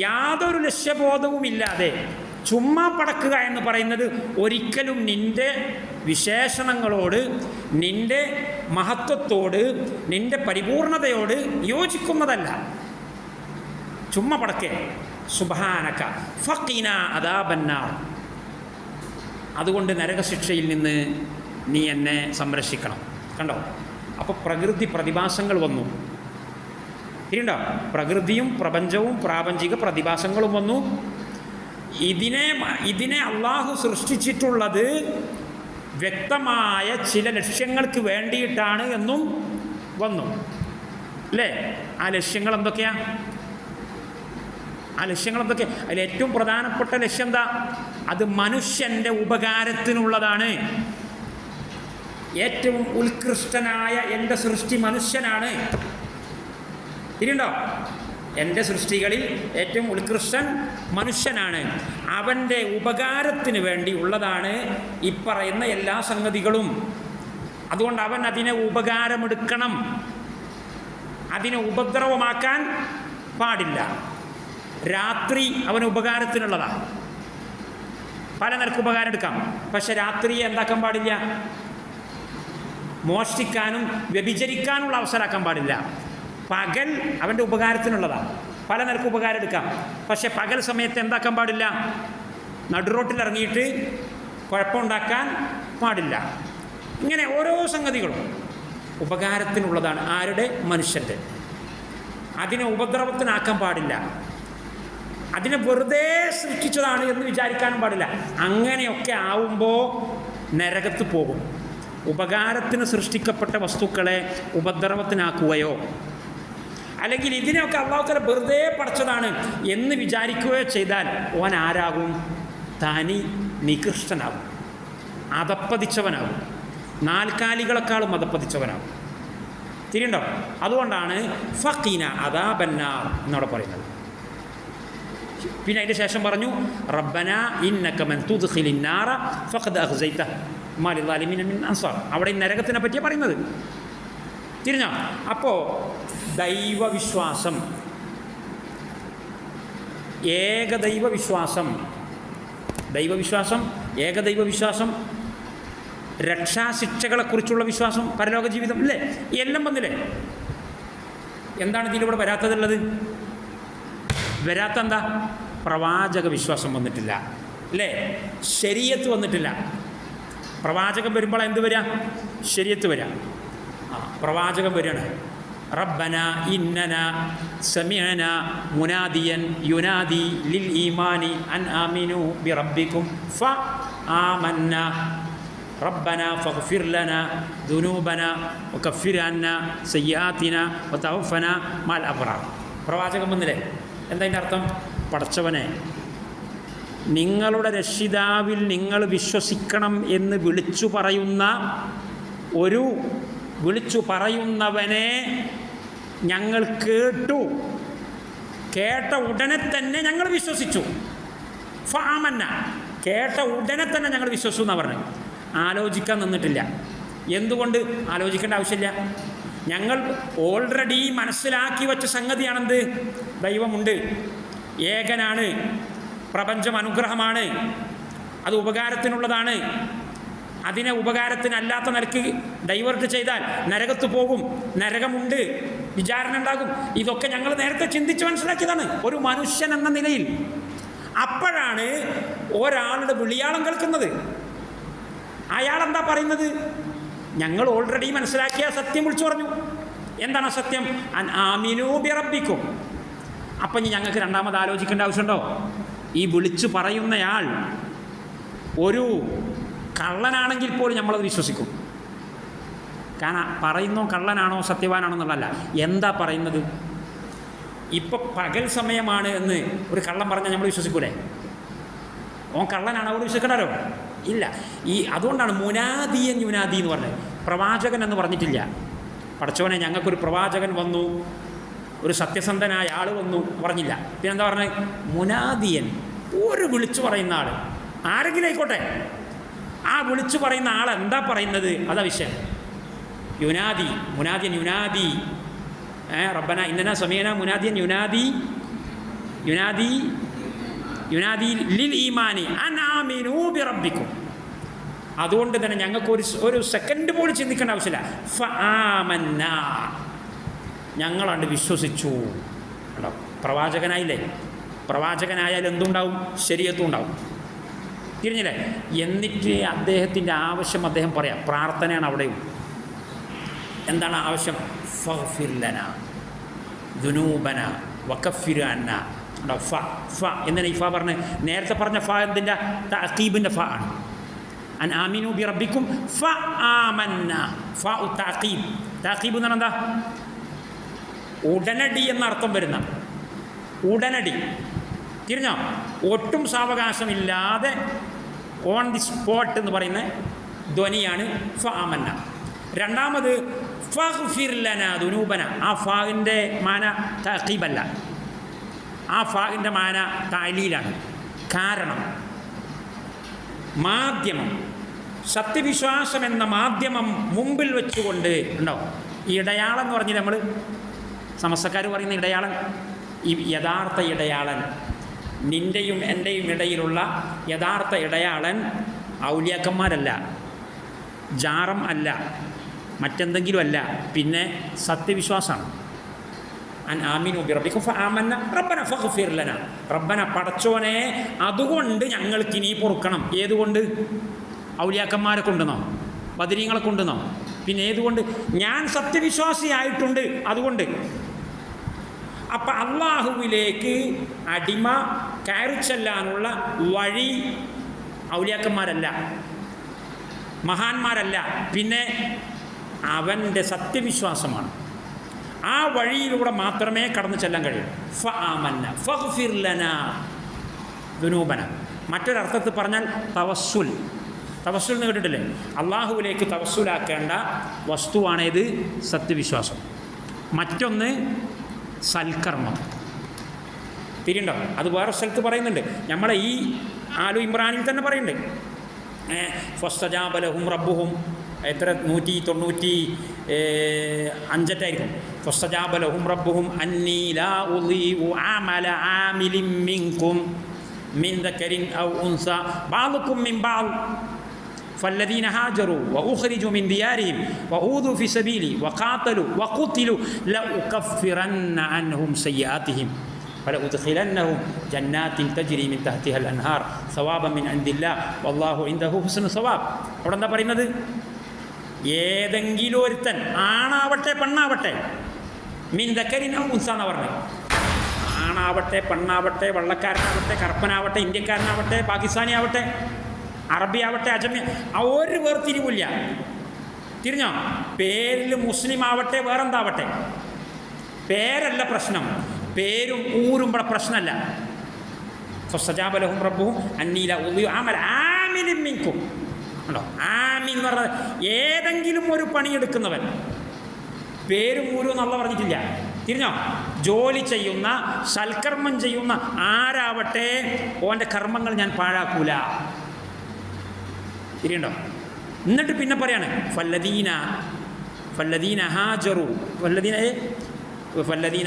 Speaker 1: യാതൊരു ലക്ഷ്യബോധവുമില്ലാതെ ചുമ്മാ പടക്കുക എന്ന് പറയുന്നത് ഒരിക്കലും നിൻ്റെ വിശേഷണങ്ങളോട്, നിൻ്റെ മഹത്വത്തോട്, നിൻ്റെ പരിപൂർണതയോട് യോജിക്കുന്നതല്ല. ചുമ്മാ പടക്കേ. സുബ്ഹാനക ഫഖിനാ അദാബന്നാർ. അതുകൊണ്ട് നരകശിക്ഷയിൽ നിന്ന് നീ എന്നെ സംരക്ഷിക്കണം. കണ്ടോ? അപ്പോൾ പ്രകൃതി പ്രതിഭാസങ്ങൾ വന്നു. ഇരിണ്ടോ? പ്രകൃതിയും പ്രപഞ്ചവും പ്രാപഞ്ചിക പ്രതിഭാസങ്ങളും വന്നു. ഇതിനെ അള്ളാഹു സൃഷ്ടിച്ചിട്ടുള്ളത് വ്യക്തമായ ചില ലക്ഷ്യങ്ങൾക്ക് വേണ്ടിയിട്ടാണ് എന്നും വന്നു. അല്ലേ? ആ ലക്ഷ്യങ്ങൾ എന്തൊക്കെയാ? അതിൽ ഏറ്റവും പ്രധാനപ്പെട്ട ലക്ഷ്യം എന്താ? അത് മനുഷ്യൻ്റെ ഉപകാരത്തിനുള്ളതാണ്. ഏറ്റവും ഉത്കൃഷ്ടനായ എൻ്റെ സൃഷ്ടി മനുഷ്യനാണ്. തിരിയുണ്ടോ? എൻ്റെ സൃഷ്ടികളിൽ ഏറ്റവും ഉത്കൃഷ്ടൻ മനുഷ്യനാണ്. അവൻ്റെ ഉപകാരത്തിന് വേണ്ടി ഉള്ളതാണ് ഈ പറയുന്ന എല്ലാ സംഗതികളും. അതുകൊണ്ട് അവൻ അതിനെ ഉപകാരമെടുക്കണം, അതിനെ ഉപദ്രവമാക്കാൻ പാടില്ല. രാത്രി അവന് ഉപകാരത്തിനുള്ളതാണ്. പല നിലക്ക് ഉപകാരം എടുക്കാം. പക്ഷെ രാത്രിയെ എന്താക്കാൻ പാടില്ല? മോഷ്ടിക്കാനും വ്യഭിചരിക്കാനുള്ള അവസരമാക്കാൻ പാടില്ല. പകൽ അവൻ്റെ ഉപകാരത്തിനുള്ളതാണ്. പല നിലക്ക് ഉപകാരം എടുക്കാം. പക്ഷെ പകൽ സമയത്ത് എന്താക്കാൻ പാടില്ല? നടുറോട്ടിലിറങ്ങിയിട്ട് കുഴപ്പമുണ്ടാക്കാൻ പാടില്ല. ഇങ്ങനെ ഓരോ സംഗതികളും ഉപകാരത്തിനുള്ളതാണ്. ആരുടെ? മനുഷ്യൻ്റെ. അതിനെ ഉപദ്രവത്തിനാക്കാൻ പാടില്ല. അതിനെ വെറുതെ സൃഷ്ടിച്ചതാണ് എന്ന് വിചാരിക്കാനും പാടില്ല. അങ്ങനെയൊക്കെ ആവുമ്പോൾ നരകത്ത് പോകും. ഉപകാരത്തിന് സൃഷ്ടിക്കപ്പെട്ട വസ്തുക്കളെ ഉപദ്രവത്തിനാക്കുകയോ അല്ലെങ്കിൽ ഇതിനെയൊക്കെ അള്ളാഹുതആല വെറുതെ പഠിച്ചതാണ് എന്ന് വിചാരിക്കുകയോ ചെയ്താൽ ഓൻ ആരാകും? തനി നികൃഷ്ടനാകും, അതപ്പതിച്ചവനാകും, നാൽക്കാലികളെക്കാളും അതപ്പതിച്ചവനാകും. തിരിയുണ്ടോ? അതുകൊണ്ടാണ് ഫഖീന അദാബന്നാർ എന്നവിടെ പറയുന്നത്. പിന്നെ അതിൻ്റെ ശേഷം പറഞ്ഞു റബ്ബന ഇന്നക മൻ തുദ്ഖിലിൻ നാറ ഫഖദ് അഖ്സൈതഹു മാ ലിസ്സാലിമീന മിൻ അൻസാർ. അവിടെ നരകത്തിനെ പറ്റിയാണ് പറയുന്നത്. തിരിഞ്ഞോ? അപ്പോൾ ദൈവവിശ്വാസം, ഏകദൈവവിശ്വാസം, ഏകദൈവവിശ്വാസം, രക്ഷാശിക്ഷകളെക്കുറിച്ചുള്ള വിശ്വാസം, പരലോക ജീവിതം, ഇല്ലേ? എല്ലാം വന്നില്ലേ? എന്താണ് ഇതിലൂടെ വരാത്തതുള്ളത്? വരാത്ത എന്താ? പ്രവാചക വിശ്വാസം വന്നിട്ടില്ല, അല്ലേ? ശരീഅത്ത് വന്നിട്ടില്ല. പ്രവാചകൻ വരുമ്പോൾ എന്ത് വരിക? ശരീഅത്ത് വരിക. പ്രവാചകൻ വരികയാണ്. റബ്ബന ഇന്നന സമീഅന മുനാദിയൻ യുനാദി ലിൽ ഈമാനി അൻ ആമിനു ബി റബ്ബിക്കും ഫആമന്ന റബ്ബന ഫഗ്ഫിർ ലനാ ദുനൂബന വകഫിർ അന്നാ സയ്യിആതിന വതവഫന മഅൽ അബ്റാർ. പ്രവാചകൻ വന്നില്ലേ? എന്താ അതിൻ്റെ അർത്ഥം? പടച്ചവനെ, നിങ്ങളുടെ രക്ഷിതാവിൽ നിങ്ങൾ വിശ്വസിക്കണം എന്ന് വിളിച്ചു പറയുന്നവനെ ഞങ്ങൾ കേട്ട ഉടനെ തന്നെ ഞങ്ങൾ വിശ്വസിച്ചു. ഫആമന്ന, കേട്ട ഉടനെ തന്നെ ഞങ്ങൾ വിശ്വസിച്ചു എന്നാണ് പറഞ്ഞത്. ആലോചിക്കാൻ നിന്നിട്ടില്ല. എന്തുകൊണ്ട്? ആലോചിക്കേണ്ട ആവശ്യമില്ല. ഞങ്ങൾ ഓൾറെഡി മനസ്സിലാക്കി വച്ച സംഗതിയാണെന്ത്? ദൈവമുണ്ട്, ഏകനാണ്, പ്രപഞ്ചം അനുഗ്രഹമാണ്, അത് ഉപകാരത്തിനുള്ളതാണ്. അതിനെ ഉപകാരത്തിനല്ലാത്ത നിലക്ക് ഡൈവേർട്ട് ചെയ്താൽ നരകത്ത് പോകും, നരകമുണ്ട്, വിചാരണ ഉണ്ടാകും. ഇതൊക്കെ ഞങ്ങൾ നേരത്തെ ചിന്തിച്ച് മനസ്സിലാക്കിയതാണ് ഒരു മനുഷ്യൻ എന്ന നിലയിൽ. അപ്പോഴാണ് ഒരാളുടെ വിളിയാളം കേൾക്കുന്നത്. അയാളെന്താ പറയുന്നത്? ഞങ്ങൾ ഓൾറെഡി മനസ്സിലാക്കിയ സത്യം വിളിച്ചു പറഞ്ഞു. എന്താണ് സത്യം? അൻ ആമിനൂ ബി റബ്ബിക്കും. അപ്പം ഇനി ഞങ്ങൾക്ക് രണ്ടാമത് ആലോചിക്കേണ്ട ആവശ്യമുണ്ടോ? ഈ വിളിച്ചു പറയുന്നയാൾ ഒരു കള്ളനാണെങ്കിൽ പോലും നമ്മളത് വിശ്വസിക്കും. കാരണം പറയുന്നോ കള്ളനാണോ സത്യവാനാണോ എന്നുള്ളതല്ല, എന്താ പറയുന്നത്. ഇപ്പം പകൽ സമയമാണ് എന്ന് ഒരു കള്ളം പറഞ്ഞാൽ നമ്മൾ വിശ്വസിക്കൂലേ? ഓൻ കള്ളനാണ്, അവിടെ വിശ്വസിക്കണമല്ലോ? ഇല്ല. അതുകൊണ്ടാണ് മുനാദിയൻ യുനാദി എന്ന് പറഞ്ഞത്. പ്രവാചകൻ എന്ന് പറഞ്ഞിട്ടില്ല. പടച്ചവനെ ഞങ്ങൾക്കൊരു പ്രവാചകൻ വന്നു, ഒരു സത്യസന്ധനായ ആൾ വന്നു പറഞ്ഞില്ല. പിന്നെന്താ പറഞ്ഞത്? മുനാദിയൻ, ഒരു വിളിച്ചു പറയുന്ന ആൾ, ആരെങ്കിലും ആയിക്കോട്ടെ. ആ വിളിച്ചു പറയുന്ന ആൾ എന്താ പറയുന്നത്? അതാ വിഷയം. യുനാദി, മുനാദിയൻ യുനാദി. റബ്ബന ഇന്നന സമീഅന മുനാദിയൻ യുനാദി ലിൽ ഈമാനി അൻ ആമിനൂ ബി റബ്ബിക്കും. അതുകൊണ്ട് തന്നെ ഞങ്ങൾക്ക് ഒരു സെക്കൻഡ് പോലും ചിന്തിക്കേണ്ട ആവശ്യമില്ല. ഫആമന്ന, ഞങ്ങളാണ്ട് വിശ്വസിച്ചു. കേട്ടോ, പ്രവാചകനായില്ലേ? പ്രവാചകനായാൽ എന്തുണ്ടാവും? ശരീഅത്തും ഉണ്ടാവും. തിരിഞ്ഞില്ലേ? എന്നിട്ട് അദ്ദേഹത്തിൻ്റെ ആവശ്യം അദ്ദേഹം പറയാം. പ്രാർത്ഥനയാണ് അവിടെയും. എന്താണ് ആവശ്യം? ഫഗ്ഫിർ ലനാ ദുനൂബന വകഫിർ അന്നാ. എന്തിനാ ഈ ഫ പറഞ്ഞ്? നേരത്തെ പറഞ്ഞ ഫ എന്തിൻ്റെ? തഅഖീബിൻ്റെ ഫ ആണ്. അൻ ആമിനു ബി റബ്ബിക്കും ഫആമന്ന. ഫ തഅഖീബ്. തഅഖീബ് എന്ന് പറഞ്ഞാൽ എന്താ? ഉടനടി എന്നർത്ഥം വരുന്ന, ഉടനടി. തിരിഞ്ഞോ? ഒട്ടും സാവകാശമില്ലാതെ ഓൺ ദി സ്പോട്ട് എന്ന് പറയുന്ന ധ്വനിയാണ് ഫആമന്ന. രണ്ടാമത് ഫഗ്ഫിർ ലനാ ദുനൂബന. ആ ഫാവിൻ്റെ മാന തഅഖീബല്ല, ആ ഫാവിൻ്റെ മാന തഅലീലാണ്. കാരണം മാധ്യമം, സത്യവിശ്വാസം എന്ന മാധ്യമം മുമ്പിൽ വെച്ചുകൊണ്ട് ഉണ്ടോ ഈ ഇടയാളൻ എന്ന് പറഞ്ഞ് നമ്മൾ സമസ്തക്കാർ പറയുന്ന ഇടയാളൻ, ഈ യഥാർത്ഥ ഇടയാളൻ, നിൻ്റെയും എൻ്റെയും ഇടയിലുള്ള യഥാർത്ഥ ഇടയാളൻ ഔലിയാക്കന്മാരല്ല, ജാറം അല്ല, മറ്റെന്തെങ്കിലും അല്ല, പിന്നെ സത്യവിശ്വാസമാണ്. അൻ ആമിനു ബി റബ്ബിക്കും ഫആമന്ന റബ്ബന ഫഗ്ഫിർ ലനാ. റബ്ബന, പടച്ചോനെ അതുകൊണ്ട് ഞങ്ങൾക്ക് ഇനി പൊറുക്കണം. ഏതുകൊണ്ട്? ഔലിയാക്കന്മാരെ കൊണ്ടുവന്നോ? ബദരീങ്ങളെ കൊണ്ടുവന്നോ? പിന്നെ ഏതുകൊണ്ട്? ഞാൻ സത്യവിശ്വാസിയായിട്ടുണ്ട്, അതുകൊണ്ട്. അപ്പം അള്ളാഹുവിലേക്ക് അടിമ കയറി ചെല്ലാനുള്ള വഴി ഔലിയാക്കന്മാരല്ല, മഹാന്മാരല്ല, പിന്നെ അവൻ്റെ സത്യവിശ്വാസമാണ്. ആ വഴിയിലൂടെ മാത്രമേ കടന്നു ചെല്ലാൻ കഴിയൂ. ഫആമന്ന ഫഗ്ഫിർ ലനാ ദുനൂബന. മറ്റൊരർത്ഥത്തിൽ പറഞ്ഞാൽ തവസ്സുൽ. തവസ്സുൽ എന്ന് കേട്ടിട്ടില്ലേ? അള്ളാഹുവിലേക്ക് തവസ്സുലാക്കേണ്ട വസ്തുവാണേത്? സത്യവിശ്വാസം. മറ്റൊന്ന് സൽക്കർമ്മം. തിരിയുണ്ടോ? അത് വേറെ സ്ഥലത്ത് പറയുന്നുണ്ട്. നമ്മളെ ഈ ആലു ഇമ്രാനിൽ തന്നെ പറയുന്നുണ്ട്. ഫസ്തജാബ ലഹും റബ്ബുഹും എത്ര 195 ഫസ്തജാബ ലഹും റബ്ബുഹും അന്നീ ലാ ഉളീഉ അമല ആമിലിൻ മിൻകും മിൻ ദക്കരിൻ ഔ ഉൻസ ബഅദുകും മിൻ ബഅദ് فالذين هاجروا وأخرجوا من ديارهم وأوذوا في سبيلي وقاتلوا وقتلوا لأكفرن عنهم سيئاتهم ولأدخلنهم جنات تجري من تحتها الأنهار ثوابا من عند الله والله عنده حسن الثواب. അവിടെ എന്താ പറയുന്നത്? ഏതെങ്കിലും ഒരുത്തൻ, ആണാവട്ടെ പെണ്ണാവട്ടെ, മിൻ ദക്കരിൻ ഔ ഉൻസ എന്നാ പറഞ്ഞത്. ആണാവട്ടെ പെണ്ണാവട്ടെ, വെള്ളക്കാരനാവട്ടെ കറുപ്പനാവട്ടെ, ഇന്ത്യക്കാരനാവട്ടെ പാകിസ്ഥാനി ആവട്ടെ, അറബി ആവട്ടെ അജമി, ഒരു വേർതിരിവില്ല. തിരിഞ്ഞോ? പേരിൽ മുസ്ലിം ആവട്ടെ വേറെന്താവട്ടെ, പേരല്ല പ്രശ്നം, പേരും ഊരും ഇവിടെ പ്രശ്നമല്ല. ഫസ്തജാബ ലഹും റബ്ബുഹും അന്നീ ലാ ഉളീഉ അമല ആമിലിൻ മിൻകും. ഉണ്ടോ? ആമിൻ എന്ന് പറഞ്ഞാൽ ഏതെങ്കിലും ഒരു പണിയെടുക്കുന്നവൻ. പേരും ഊരും എന്നല്ല പറഞ്ഞിട്ടില്ല. തിരിഞ്ഞോ? ജോലി ചെയ്യുന്ന, സൽക്കർമ്മം ചെയ്യുന്ന ആരാവട്ടെ, ഓൻ്റെ കർമ്മങ്ങൾ ഞാൻ പാഴാക്കൂല. തിരിയുണ്ടോ? എന്നിട്ട് പിന്നെ പറയാണ് ഫല്ലദീന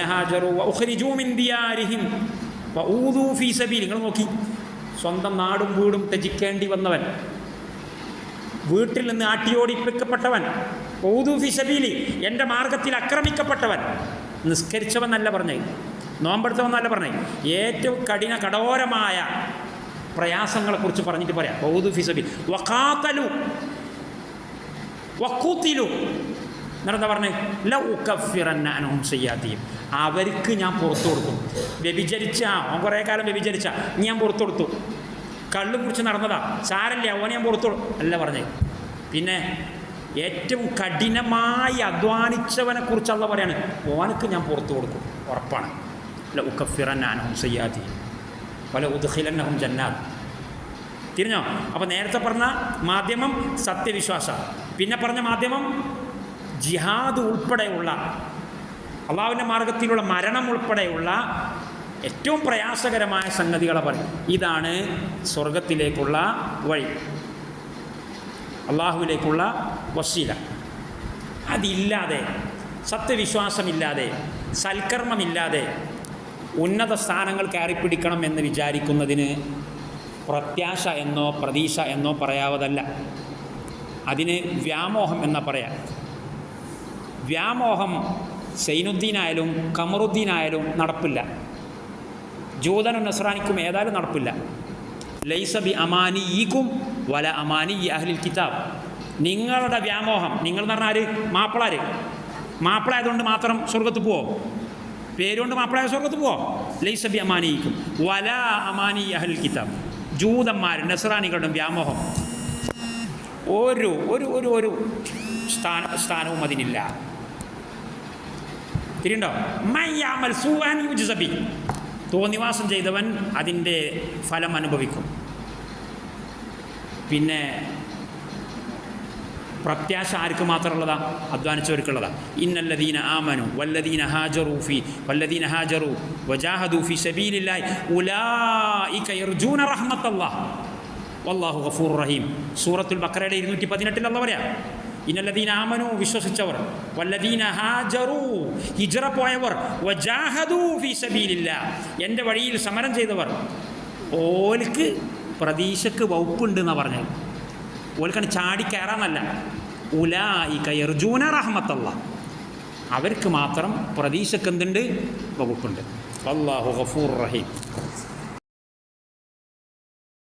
Speaker 1: ഹാജറു വഉഖ്രിജൂ മിൻ ദിയാരിഹിം വഊദൂ ഫീ സബീലി. നിങ്ങൾ നോക്കി, സ്വന്തം നാടും വീടും ത്യജിക്കേണ്ടി വന്നവൻ, വീട്ടിൽ നിന്ന് ആട്ടിയോടിപ്പിക്കപ്പെട്ടവൻ, ഊദൂ ഫീ സബീലി എൻ്റെ മാർഗത്തിൽ ആക്രമിക്കപ്പെട്ടവൻ. നിസ്കരിച്ചവനല്ല പറഞ്ഞത്, നോമ്പെടുത്തവനല്ല പറഞ്ഞത്, ഏറ്റവും കഠോരമായ പ്രയാസങ്ങളെക്കുറിച്ച് പറഞ്ഞിട്ട് പറയാം. ഊദൂ ഫീ സബീലി വഖാതലു വഖുതിലു. എന്നിട്ടെന്താ പറഞ്ഞത്? ലഉകഫിറന്ന അൻഹും സയ്യാത്തിഹിം. അവർക്ക് ഞാൻ പുറത്തു കൊടുക്കും. വ്യഭിചരിച്ച കുറേ കാലം വ്യഭിചരിച്ച ഞാൻ പുറത്തു കൊടുത്തു. കള്ളും കുടിച്ച് നടന്നതാ, സാരല്ല, ഓനെ ഞാൻ പുറത്തു അല്ല പറഞ്ഞത്. പിന്നെ ഏറ്റവും കഠിനമായി അധ്വാനിച്ചവനെ കുറിച്ചുള്ള പറയാണ്, ഓനക്ക് ഞാൻ പുറത്തു കൊടുക്കും, ഉറപ്പാണ്. ലഉകഫിറന്ന അൻഹും സയ്യാത്തിഹിം വലഉദ്ഖിലന്നഹും ജന്നാത്ത്. തിരിഞ്ഞോ? അപ്പോൾ നേരത്തെ പറഞ്ഞ മാധ്യമം സത്യവിശ്വാസം, പിന്നെ പറഞ്ഞ മാധ്യമം ജിഹാദ് ഉൾപ്പെടെയുള്ള അള്ളാഹുവിൻ്റെ മാർഗത്തിലുള്ള മരണം ഉൾപ്പെടെയുള്ള ഏറ്റവും പ്രയാസകരമായ സംഗതികളെ പറയും. ഇതാണ് സ്വർഗത്തിലേക്കുള്ള വഴി, അള്ളാഹുവിലേക്കുള്ള വസീല. അതില്ലാതെ, സത്യവിശ്വാസമില്ലാതെ, സൽക്കർമ്മമില്ലാതെ ഉന്നത സ്ഥാനങ്ങൾ കയറിപ്പിടിക്കണം എന്ന് വിചാരിക്കുന്നതിന് പ്രത്യാശ എന്നോ പ്രതീക്ഷ എന്നോ പറയാവതല്ല. അതിന് വ്യാമോഹം എന്നാ പറയാം. വ്യാമോഹം സൈനുദ്ദീനായാലും കമറുദ്ദീനായാലും നടപ്പില്ല, ജൂതനും നസ്രാനിക്കും ഏതായാലും നടപ്പില്ല. ലൈസ ബി അമാനിയിക്കും വല അമാനി അഹ്ലിൽ കിതാബ്. നിങ്ങളുടെ വ്യാമോഹം, നിങ്ങൾ എന്ന് പറഞ്ഞാൽ മാപ്പിള ആയതുകൊണ്ട് മാത്രം സ്വർഗത്ത് പോവോ? പേരുകൊണ്ട് മാപ്പിളായ സ്വർഗത്ത് പോവോ? ലൈസ ബി അമാനിയിക്കും വല അമാനി അഹ്ലിൽ കിതാബ്. ജൂതന്മാർ നസ്രാനികളുടെ വ്യാമോഹം ഒരു ഒരു ഒരു ഒരു സ്ഥാനവും അതിനില്ല. തിരിയുണ്ടോ? മയ്യാമൽ സൂഅൻ യുജ്സ ബി. തോന്നിവാസം ചെയ്തവൻ അതിൻ്റെ ഫലം അനുഭവിക്കും. പിന്നെ പ്രത്യാശ ആർക്ക് മാത്രമുള്ളതാ? അധ്വാനിച്ചവർക്കുള്ളതാ. ഇന്നല്ലദീന ആമനു വല്ലദീന ഹാജറു വജാഹദു ഫീ സബീലില്ലാഹി ഉലൈക യർജൂന റഹ്മത്തല്ലാഹ് വല്ലാഹു ഗഫൂറുർ റഹീം. സൂറത്തുൽ ബഖറയുടെ 218 അല്ലാഹു പറയാ, ഇന്നല്ലദീന ആമനു വിശ്വസിച്ചവർ, വല്ലദീന ഹാജറു ഹിജ്റ പോയവർ, വജാഹദു ഫീ സബീലില്ലാഹ് എൻ്റെ വഴിയിൽ സമരം ചെയ്തവർ, ഓൽക്ക് പ്രതീക്ഷക്ക് വകുപ്പുണ്ട് എന്നാണ് പറഞ്ഞത്. ഓൽക്കാണ് ചാടിക്കയറാന്നല്ല. ഉലൈക യർജൂന റഹ്മത്തല്ലാഹ്, അവർക്ക് മാത്രം പ്രതീക്ഷക്ക് എന്തുണ്ട്? വകുപ്പുണ്ട്. വല്ലാഹു ഗഫൂറുർ റഹീം.